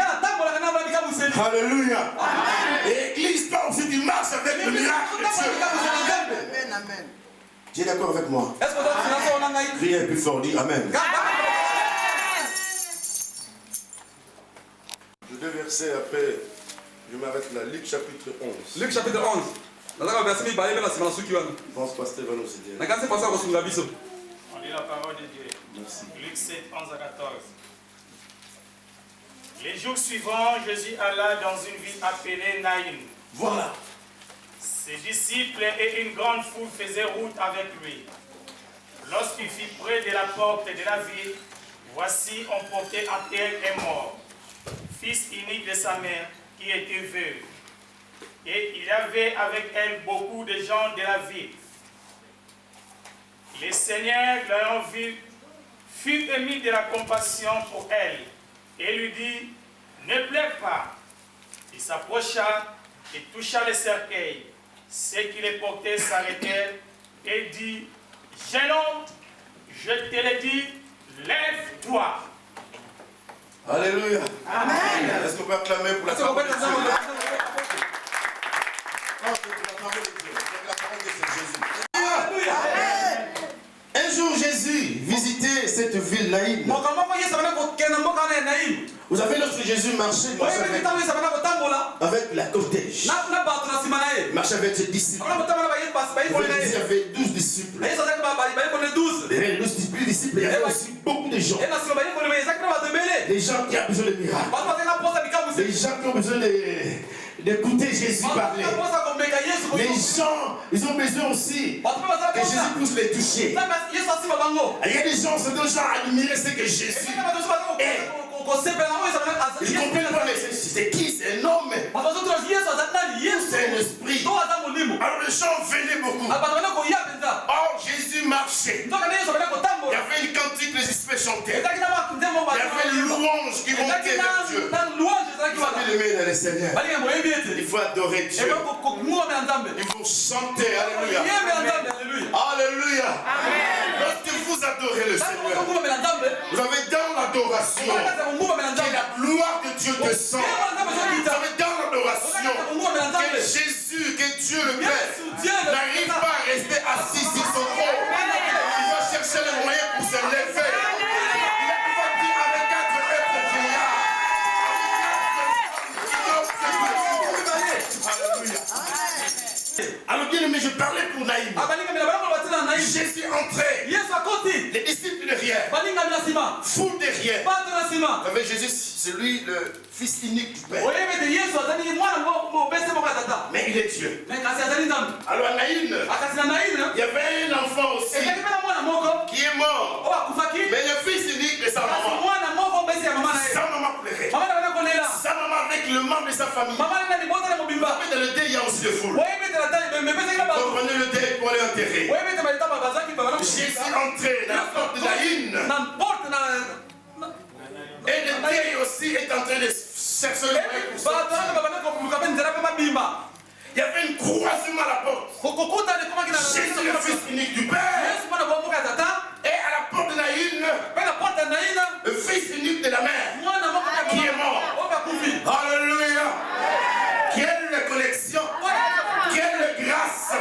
Alléluia. Et l'église, toi aussi, tu marches avec le miracle de Dieu. Amen, amen. Tu es d'accord avec moi? Criez plus fort, dis Amen. Deux versets après, je m'arrête là. Luc chapitre 11.
Luc chapitre 11.
Je pense que Pasteur va nous aider.
On lit la parole de Dieu. Merci. Luc 7, 11 à 14. Les jours suivants, Jésus alla dans une ville appelée Naïm.
Voilà.
Ses disciples et une grande foule faisaient route avec lui. Lorsqu'il fut près de la porte de la ville, voici, on portait à terre un mort, fils unique de sa mère, qui était veuve. Et il y avait avec elle beaucoup de gens de la ville. Le Seigneur, l'ayant vue, fut ému de la compassion pour elle, et lui dit, ne pleure pas. Il s'approcha et toucha le cercueil. Ceux qui les portaient s'arrêtèrent et dit, jeune homme, je te le dis, lève-toi.
Alléluia. Amen. Est-ce qu'on peut acclamer pour la parole de Dieu? Un jour, Jésus visitait cette ville Naïm. Vous avez lorsque Jésus marchait avec la cortège. Il marchait avec ses disciples. Il y avait 12 disciples. Derrière les 12 disciples, il y avait aussi beaucoup de gens. Les gens qui ont besoin de miracles. Les gens qui ont besoin d'écouter Jésus parler. Les gens, ils ont besoin aussi que Jésus puisse les toucher. Il y a des gens, c'est des gens à admirer ce que Jésus est. Ils comprennent pas, c'est qui? C'est un homme. C'est un esprit. Alors les gens venaient beaucoup. Or Jésus marchait. Il y avait une cantique, les esprits chantaient. Il y avait une louange qui montait vers Dieu. Il faut aimer le Seigneur. Il faut adorer Dieu. Il faut chanter. Alléluia. Alléluia. Lorsque vous adorez le Seigneur, vous avez dans l'adoration que la gloire de Dieu descend. Vous avez dans l'adoration que Jésus, que Dieu le Père n'arrive pas à rester assis sur son trône. Il va chercher le moyen pour se lever. Il va dire avec 4 êtres vieillards. Alléluia. Alors bien aimé, je parlais pour Naïm. Jésus entrait. Les disciples derrière. Foule derrière. Avec Jésus, c'est lui le fils unique du Père. Mais il est Dieu. Alors à Naïm, il y avait un enfant aussi qui est mort. Mais le fils unique de sa maman. Sa maman pleurait. Sa maman avec le membre de sa famille. Dans le deuil, il y a aussi le foule. Comprenez le deuil pour aller enterrer. Jésus entrait dans la porte de Naïm. Et le deuil aussi est en train de chercher le moyen pour sortir. Il y avait une croisement à la porte. Jésus le fils unique du Père. Et à la porte de Naïm, le fils unique de la mère qui est mort. Alléluia. Quelle connexion. Quelle grâce.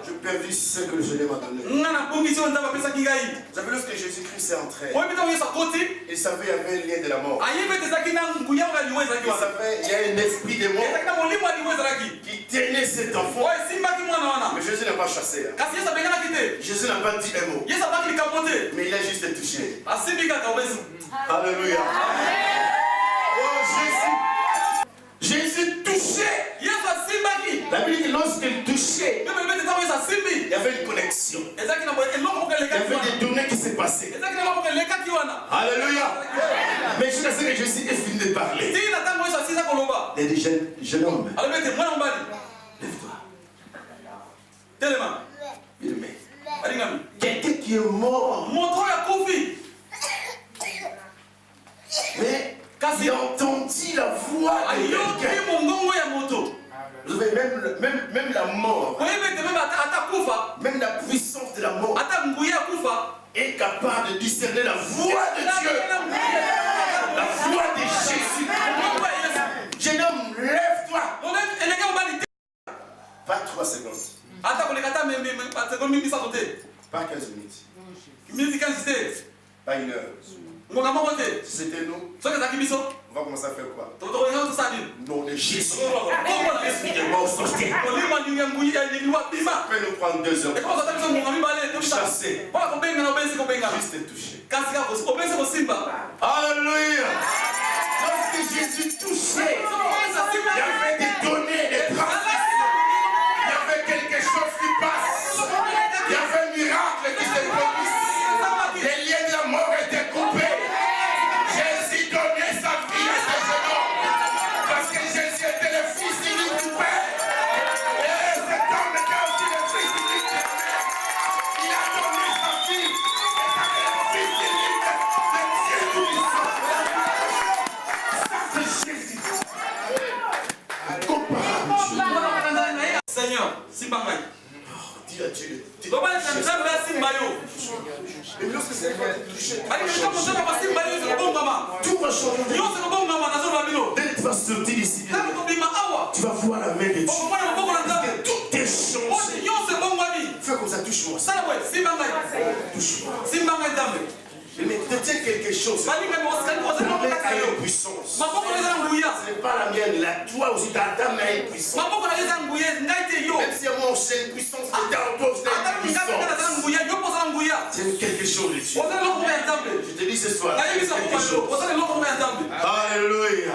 Je perdu ce que le Seigneur m'a donné. Vous avez lorsque Jésus-Christ est entré, il savait qu'il y avait un lien de la mort. Il savait qu'il y a un esprit de mort qui tenait cet enfant. Mais Jésus n'a pas chassé. Jésus n'a pas dit un mot. Mais il a juste touché. Alléluia. Oh Jésus touchait. La Bible dit lorsqu'il touchait, il y avait une connexion. Il y avait des données qui se passaient. Alléluia. Mais je sais que Jésus est fini de parler. Il a dit, jeune homme, lève-toi. Quelqu'un qui est mort. Mais il a entendu la voix de quelqu'un. Vous savez, même la mort, même la puissance de la mort est capable de discerner la voix de Dieu, la voix de Jésus. Jeune homme, lève-toi. Pas 3 secondes. Pas 15 minutes. Pas 1 heure. Si c'était nous, on va commencer à faire quoi? Non, de Jésus. L'esprit de mort sortait. Ça peut nous prendre 2 heures. Chasser. Juste toucher. Alléluia. Lorsque Jésus touchait, il y avait des données, des traces. Il y avait quelque chose qui passe. Il y avait un miracle qui se produit. Les liens de la mort étaient coupés. Jésus donnait sa vie à ce jeune homme. Parce que Jésus était le fils unique du Père. Et cet homme était aussi le fils unique du Père. Il a donné sa vie. Et ça fait le fils unique de Dieu Tout-Puissant. Ça c'est Jésus. Comparable.
Seigneur, Simbangaï.
Dis à Dieu.
Et
lorsque c'est touché,
tout va changer.
Dès que tu vas sortir d'ici, tu vas voir la main de Dieu. Tout est changé. Fais comme ça, touche-moi. Touche-moi. Mais détiens quelque chose. La main a une puissance. Ce n'est pas la mienne. La toi aussi, ta main a une puissance. Même si moi j'ai une puissance, mais dans toi aussi, tu as une puissance. C'est quelque chose de Dieu. Je te dis ce soir. Quelque chose. Alléluia.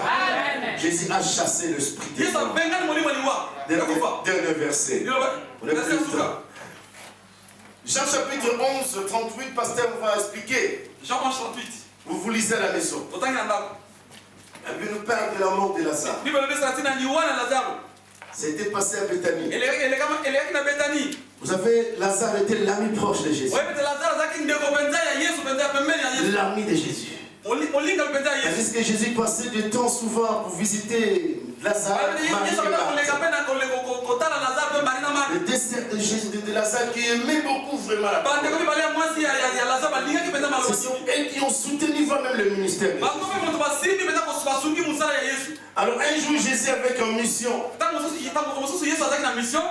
Jésus a chassé l'esprit de mort. Dernier verset. Jean chapitre 11, 38, pasteur va expliquer.
Jean 11, 38.
Vous lisez à la maison. La Bible nous parle de la mort de Lazare. C'était passé à Béthanie. Vous savez, Lazare était l'ami proche de Jésus. L'ami de Jésus. Parce que Jésus passait du temps souvent pour visiter Lazare, le dessert de Jésus de Lazare qui aimait beaucoup vraiment la parole. Ce sont elles qui ont soutenu même le ministère. Alors un jour Jésus avec une mission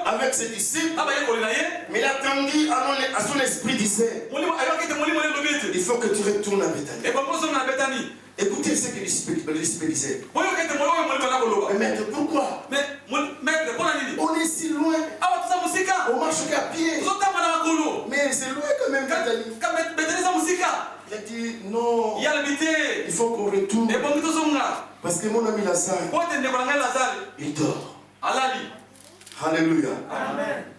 avec ses disciples, mais il attendit à son esprit disait, il faut que tu retournes à Béthanie. Écoutez ce que l'esprit disait. Mais maître, pourquoi? On est si loin. On marche qu'à pied. Mais c'est loin quand même Béthanie. Il a dit non. Il faut qu'on retourne. Parce que mon ami Lazare, il dort. Alléluia.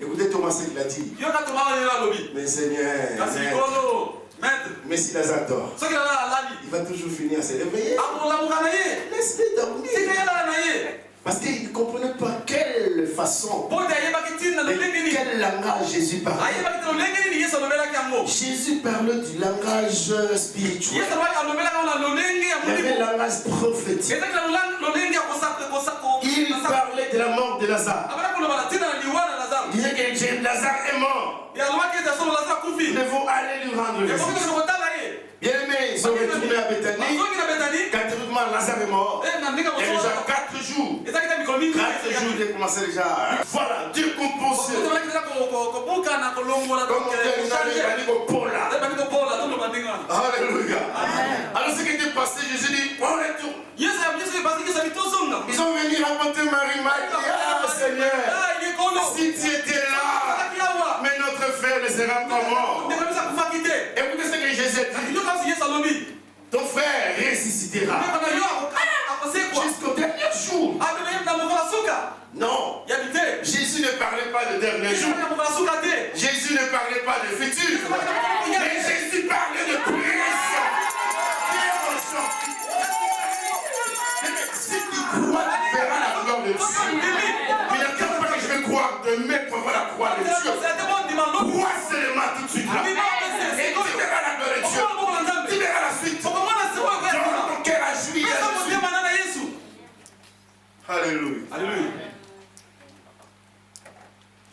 Écoutez Thomas ce qu'il a dit. Mais Seigneur, mais si Lazare dort, il va toujours finir à se réveiller. Laisse-le dormir. Parce qu'il ne comprenait pas quelle façon, de quel langage Jésus parlait. Jésus parlait du langage spirituel. Il y avait le langage prophétique. Il parlait de la mort de Lazare. Il disait que Lazare est mort. Nous devons aller lui rendre visite. Bien aimé, ils ont retourné à Béthanie. Catégoriquement, Lazare est mort. Il y a déjà 4 jours. 4 jours, il a commencé déjà. Voilà, Dieu compose Alléluia. Alors ce qui était passé, Jésus dit, on retourne. Ils ont venu raconter Marie, ah Seigneur, si tu étais là, mais notre frère ne sera pas mort. Écoutez ce que Jésus a dit. Ton frère ressuscitera jusqu'au dernier jour. Non, Jésus ne parlait pas de dernier jour. Jésus ne parlait pas de futur. Mais Jésus parlait de présent. Si tu crois, tu verras la gloire de Dieu. Mais n'attends pas que je vais croire demain pour voir la gloire de Dieu. Crois seulement tout de suite là. Et tu verras la gloire de Dieu. Tu verras la suite. Ton cœur a joui à Jésus. Alléluia.
Alléluia.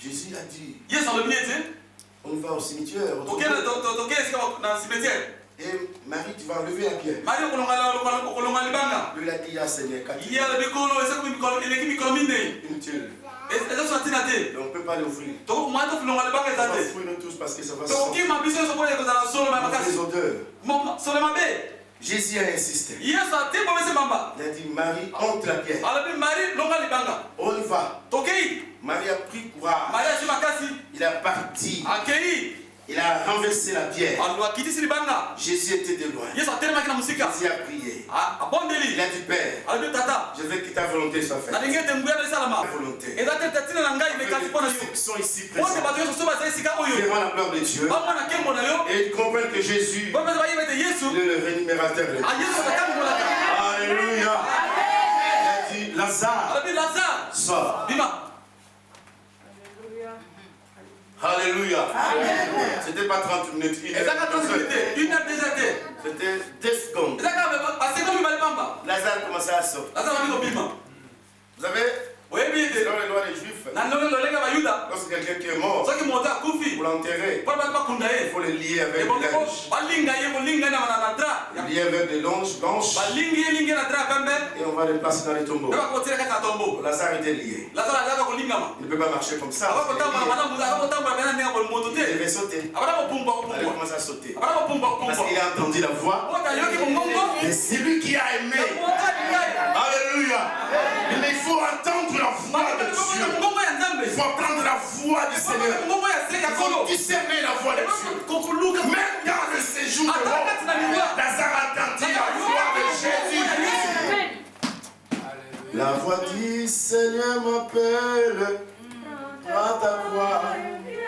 Jésus a dit,
Yes,
on va au cimetière. Et Marie, tu vas enlever la pierre. Lui, il a dit, ah Seigneur, inutile. Et on ne peut pas l'ouvrir. On va fouiller tous parce que ça va sortir. Les odeurs. Jésus a insisté. Il a dit, Marie, entre la pierre. On y va. Marie a pris courage. Il a parti. Il a renversé la pierre. Jésus était de loin. Jésus a prié. Il a dit, Père, je veux que ta volonté soit faite. Ta volonté. Qui sont ici présents. Devant la gloire de Dieu. Et ils comprennent que Jésus est le rémunérateur de Dieu. Alléluia. Il a dit, Lazare, sors. Alléluia. C'était pas 30 minutes, 1 heure. C'était 10 secondes. Lazare commençait à sortir. Vous savez, dans les lois des Juifs, lorsque quelqu'un qui est mort, pour l'enterrer, il faut le lier avec des linges. Lier avec des linges blanches. Et on va le placer dans les tombeaux. Lazare était lié. Il ne peut pas marcher comme ça. Il devait sauter. Il allait commencer à sauter. Parce qu'il a entendu la voix. Et c'est lui qui a aimé. Alléluia. Mais il faut entendre la voix de Dieu. Il faut entendre la voix du Seigneur. Il faut discerner la voix de Dieu. Même dans le séjour de mort, Lazare a entendu la voix de Jésus. La voix dit, Seigneur m'appelle, prends ta croix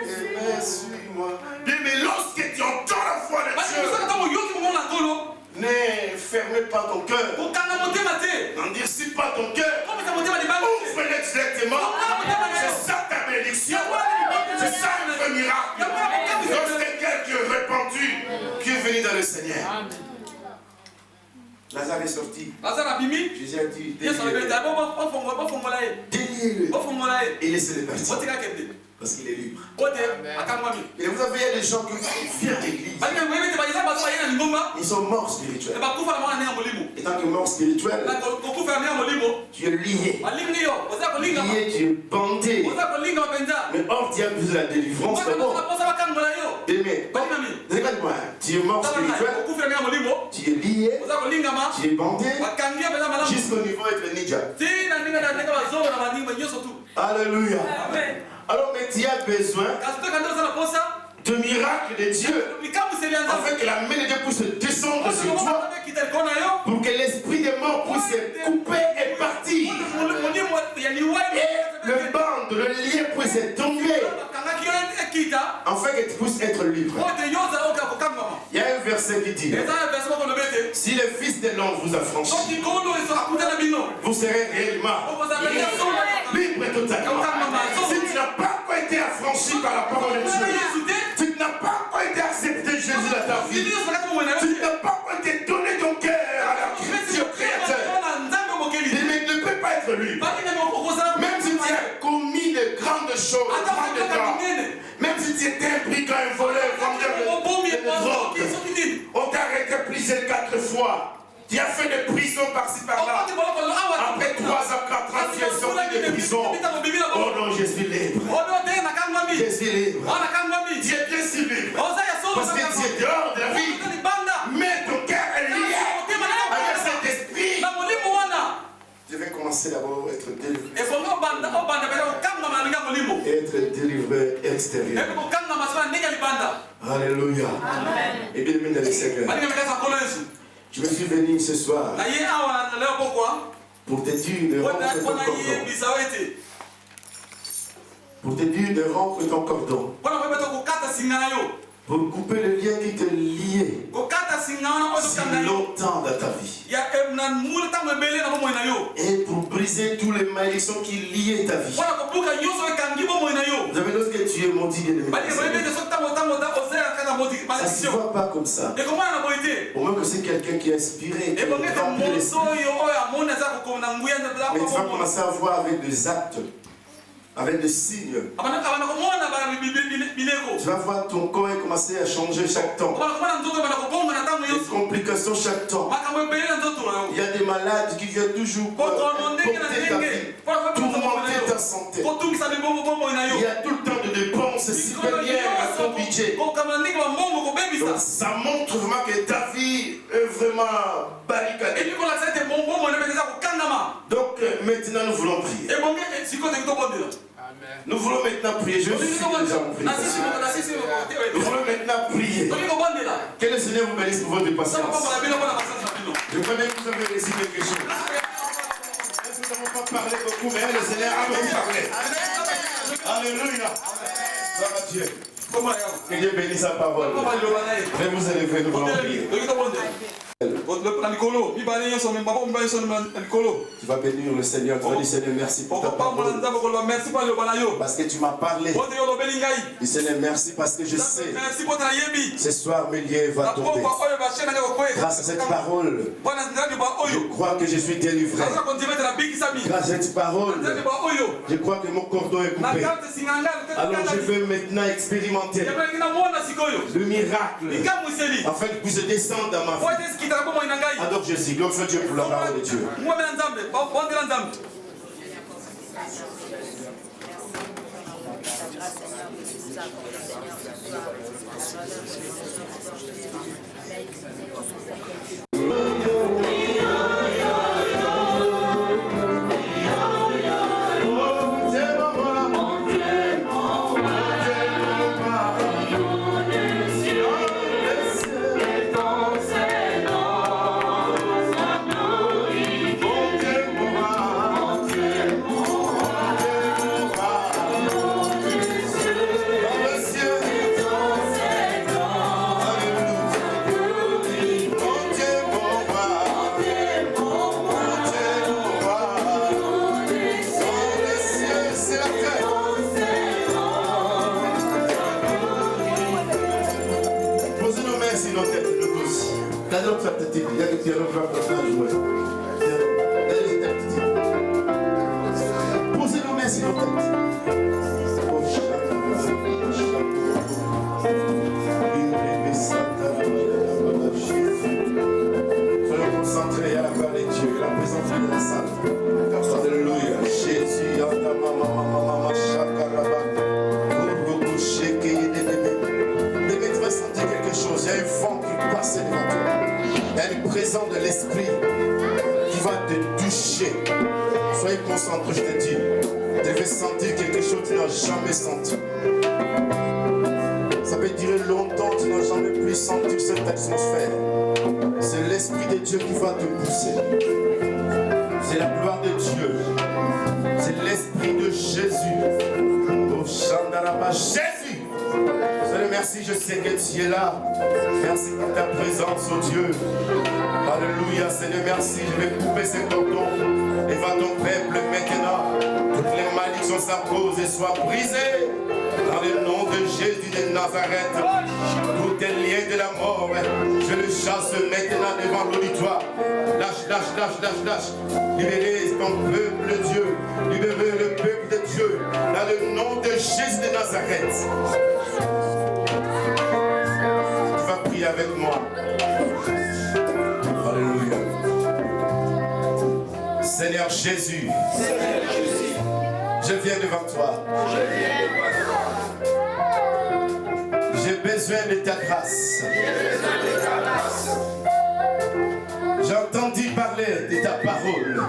et suis-moi. Mais lorsque tu entends la voix de Dieu, ne fermez pas ton cœur. N'endurcis pas ton cœur. Ouvre-le directement. C'est ça ta bénédiction. C'est ça le vrai miracle. Lorsque quelqu'un qui est répandu, qui est venu dans le Seigneur. Lazare est sorti. Jésus a dit, déliez-le et laissez-le partir. Parce qu'il est libre. Et vous avez des gens qui viennent de l'église. Ils sont morts spirituels. Et tant que mort spirituel, tu es lié. Lié, tu es bandé. Mais hors diable, de la délivrance, c'est bon. Mais, tu es mort spirituel, tu es lié, tu es bandé, jusqu'au niveau d'être ninja. Alléluia. Alors, mais tu as besoin de miracles de Dieu, afin que la main de Dieu puisse descendre sur toi, pour que l'esprit des morts puisse couper et partir. Et le bande, le lien puisse tomber, afin que tu puisses être libre. Il y a un verset qui dit, si le Fils de l'homme vous a franchi, vous serez réellement libre totalement. Si tu n'as pas encore été affranchi par la parole de Dieu, tu n'as pas encore été accepté Jésus dans ta vie, tu n'as pas encore été donné ton cœur à la Dieu créateur, il ne peut pas être lui. Même si tu as commis de grandes choses, même si tu étais un brigand, un voleur, un vendeur de drogue, on t'a arrêté plusieurs 4 fois. Tu as fait des prisons par-ci par-là. Après 3 ans, 4 ans, tu es sorti de prison. Oh non, je suis libre. Je suis libre. tu es bien sûr libre. Parce que tu es dehors de la vie. Mais ton cœur est lié avec cet esprit. Je vais commencer d'abord à être délivré. Et être délivré extérieur. Alléluia. Et bien aimé dans le Seigneur, je me suis venu ce soir pour te dire de rompre ton cordon. Pour te dire de rompre ton cordon. Pour couper le lien qui te liait si longtemps dans ta vie. Et pour briser tous les malédictions qui liaient ta vie. Vous savez, lorsque tu es maudit, ça ne se voit pas comme ça. Au moins que c'est quelqu'un qui est inspiré. Mais tu vas commencer à voir avec des actes. Avec des signes. Tu vas voir ton corps commencer à changer chaque temps. Des complications chaque temps. Il y a des malades qui viennent toujours porter ta vie, tourmenter ta santé. Il y a tout le temps de dépenses supérieures à ton budget. Donc ça montre vraiment que ta vie est vraiment barricadée. Donc maintenant nous voulons prier. Nous voulons maintenant prier. Je suis déjà en prière. Nous voulons maintenant prier. Que le Seigneur vous bénisse pour votre patience. Je crois bien que vous avez reçu quelque chose. Nous n'avons pas parlé beaucoup, mais le Seigneur a beaucoup parlé. Alléluia. Gloire à Dieu. Que Dieu bénisse sa parole. Mais vous élever, nous voulons prier. Tu vas bénir le Seigneur, tu vas dire Seigneur merci pour ta parole. Parce que tu m'as parlé. Dis Seigneur merci parce que je sais ce soir mes liens vont tomber. Grâce à cette parole, je crois que je suis délivré. Grâce à cette parole, je crois que mon cordon est coupé. Alors je veux maintenant expérimenter le miracle afin qu'il puisse descendre dans ma vie. Adore Jésus, glorifie Dieu pour la parole de Dieu. Posez nos mains sur nos têtes. Soyons concentrés à la gloire de Dieu, la présence de la salle. Alléluia. Jésus, tu vas sentir quelque chose. Il y a un vent qui passe devant toi. Il y a une présence de l'esprit qui va te toucher. Soyez concentrés, je te dis. Tu vas sentir quelque chose que tu n'as jamais senti. Ça peut durer longtemps, tu n'as jamais plus senti cette atmosphère. C'est l'Esprit de Dieu qui va te pousser. C'est la gloire de Dieu. C'est l'Esprit de Jésus. Oh, Chandaraba, Jésus! Seigneur, merci, je sais que tu es là. Merci pour ta présence, oh Dieu. Alléluia, Seigneur, merci. Je vais couper ces cordons. Et va ton peuple maintenant. Toutes les malédictions s'imposent et soient brisées. Dans le nom de Jésus de Nazareth. Tous les liens de la mort, je le chasse maintenant devant l'auditoire. Lâche, lâche, lâche, lâche, lâche. Libérez ton peuple, Dieu. Libérez le peuple de Dieu. Dans le nom de Jésus de Nazareth. Tu vas prier avec moi. Alléluia. Seigneur Jésus, je viens devant toi. J'ai besoin de ta grâce. J'ai entendu parler de ta parole.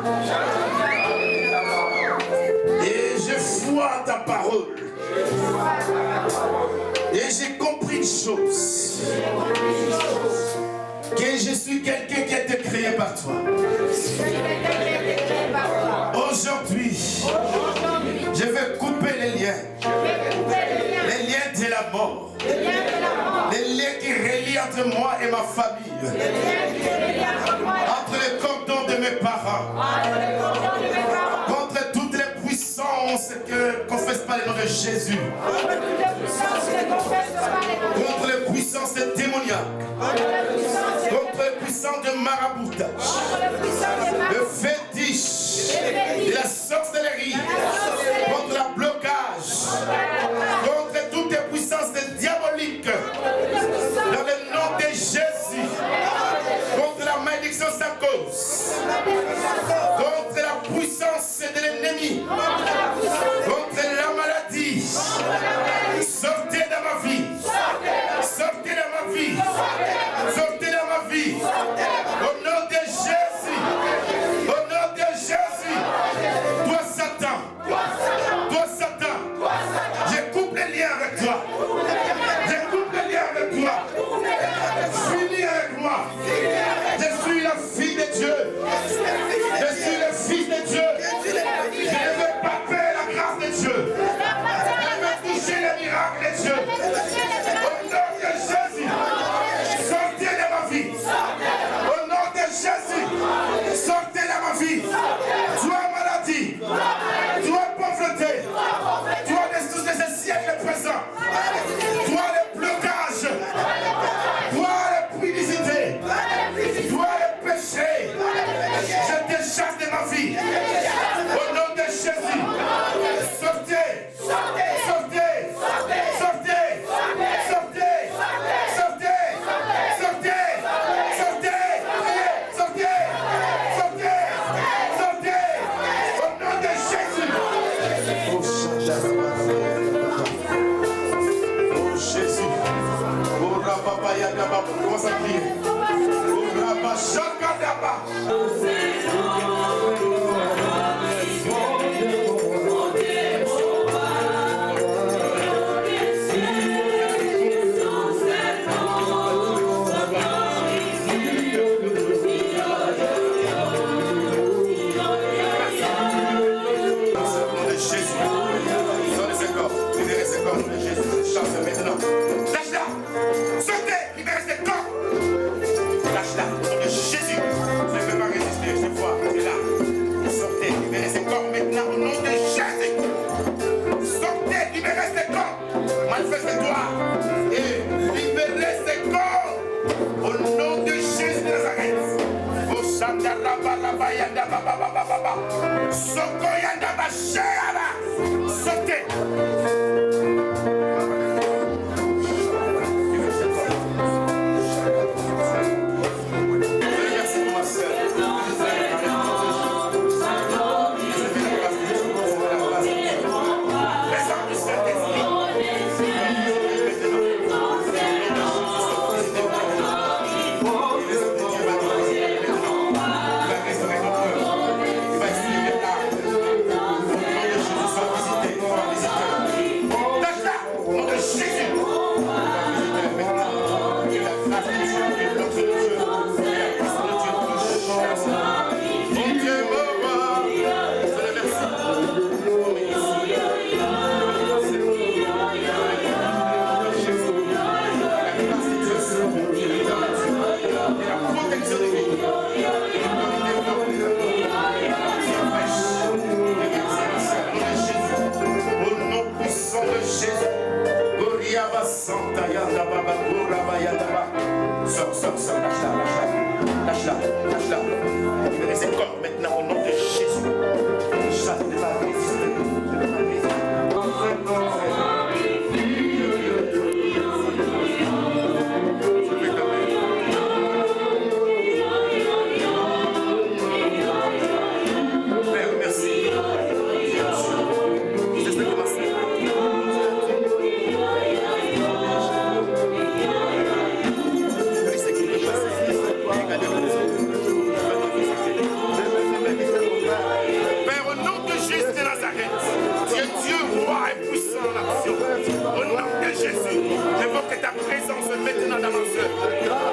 Et je vois ta parole. Et j'ai compris une chose. Que je suis quelqu'un qui a été créé par toi. Aujourd'hui, je vais couper les liens. Les liens de la mort. Les liens qui relient entre moi et ma famille. Entre les cordons de mes parents. Contre toutes les puissances que ne confessent pas le nom de Jésus. Contre les puissances démoniaques. Contre les puissances de maraboutage. Le fétiche. De la sorcellerie. Contre le blocage. Contre toutes les puissances diaboliques. Dans le nom de Jésus. Contre la malédiction sans cause. Contre la puissance de l'ennemi. Contre la maladie. Sortez de ma vie. Sortez de ma vie. Sortez de ma vie. Au nom de Jésus. Au nom de Jésus. Toi Satan. Toi Satan. Je coupe les liens avec toi. Je coupe les liens avec toi. Finis avec moi. Je suis la fille de Dieu. Je suis le fils de Dieu. Je ne veux pas perdre la grâce de Dieu. Je veux toucher les miracles de Dieu. Au nom de Jésus, sortez de ma vie. Au nom de Jésus, sortez de ma vie. Toi maladie, toi pauvreté, toi de tous ces siècles présents, toi le blocage, toi la publicité, toi le péché. Je te chasse de ma vie. Au nom de Jésus, sortez, sortez, sortez, sortez, sortez, sortez, sortez, sortez, sortez, sortez, au nom de Jésus. Oh Jésus, oh Rabba Yadaba, commence à prier. Oh Rabba Shakadaba. Lâche-la! Sortez! Libérez ses corps! Lâche-la! Au nom de Jésus! Je ne peux pas résister, je vois, tu es là. Sortez! Libérez ses corps maintenant au nom de Jésus! Sortez! Libérez ses corps! Manifeste-toi! Et libérez ses corps! Au nom de Jésus de Nazareth! Oh Shandarabba Yanda Baba Baba Baba! Soko Yanda Bashayaba! Sortez! Lâche-la, lâche-la. Libérez ses corps maintenant au nom de Jésus. Ça ne va pas résister. que ta présence maintenant dans ma soeur.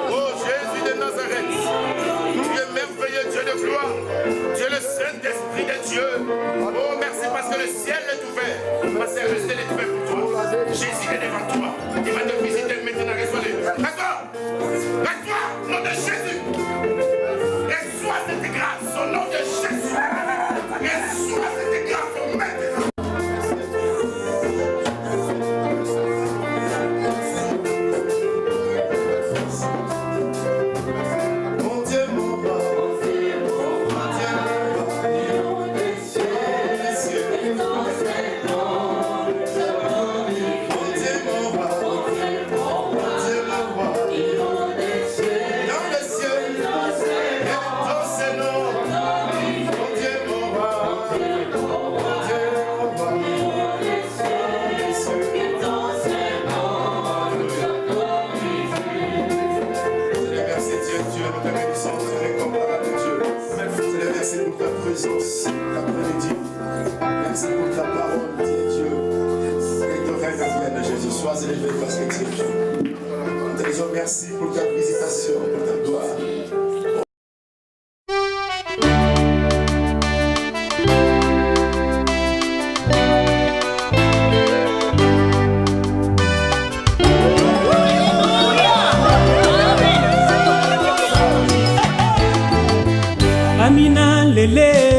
Oh Jésus de Nazareth, tu es merveilleux, Dieu de gloire. Tu es le Saint-Esprit de Dieu. Oh merci parce que le ciel est ouvert. Ma sœur, le ciel est ouvert pour toi. Jésus est devant toi. Il va te visiter maintenant. Reçois-le. Reçois au nom de Jésus. Reçois cette grâce au nom de Jésus. Reçois cette grâce maintenant.
Merci pour ta parole, Dieu. Et te règne bien de Jésus. Sois élevé parce que tu es Dieu. Nous te disons merci pour ta visitation, pour ta gloire.
Amina Lele.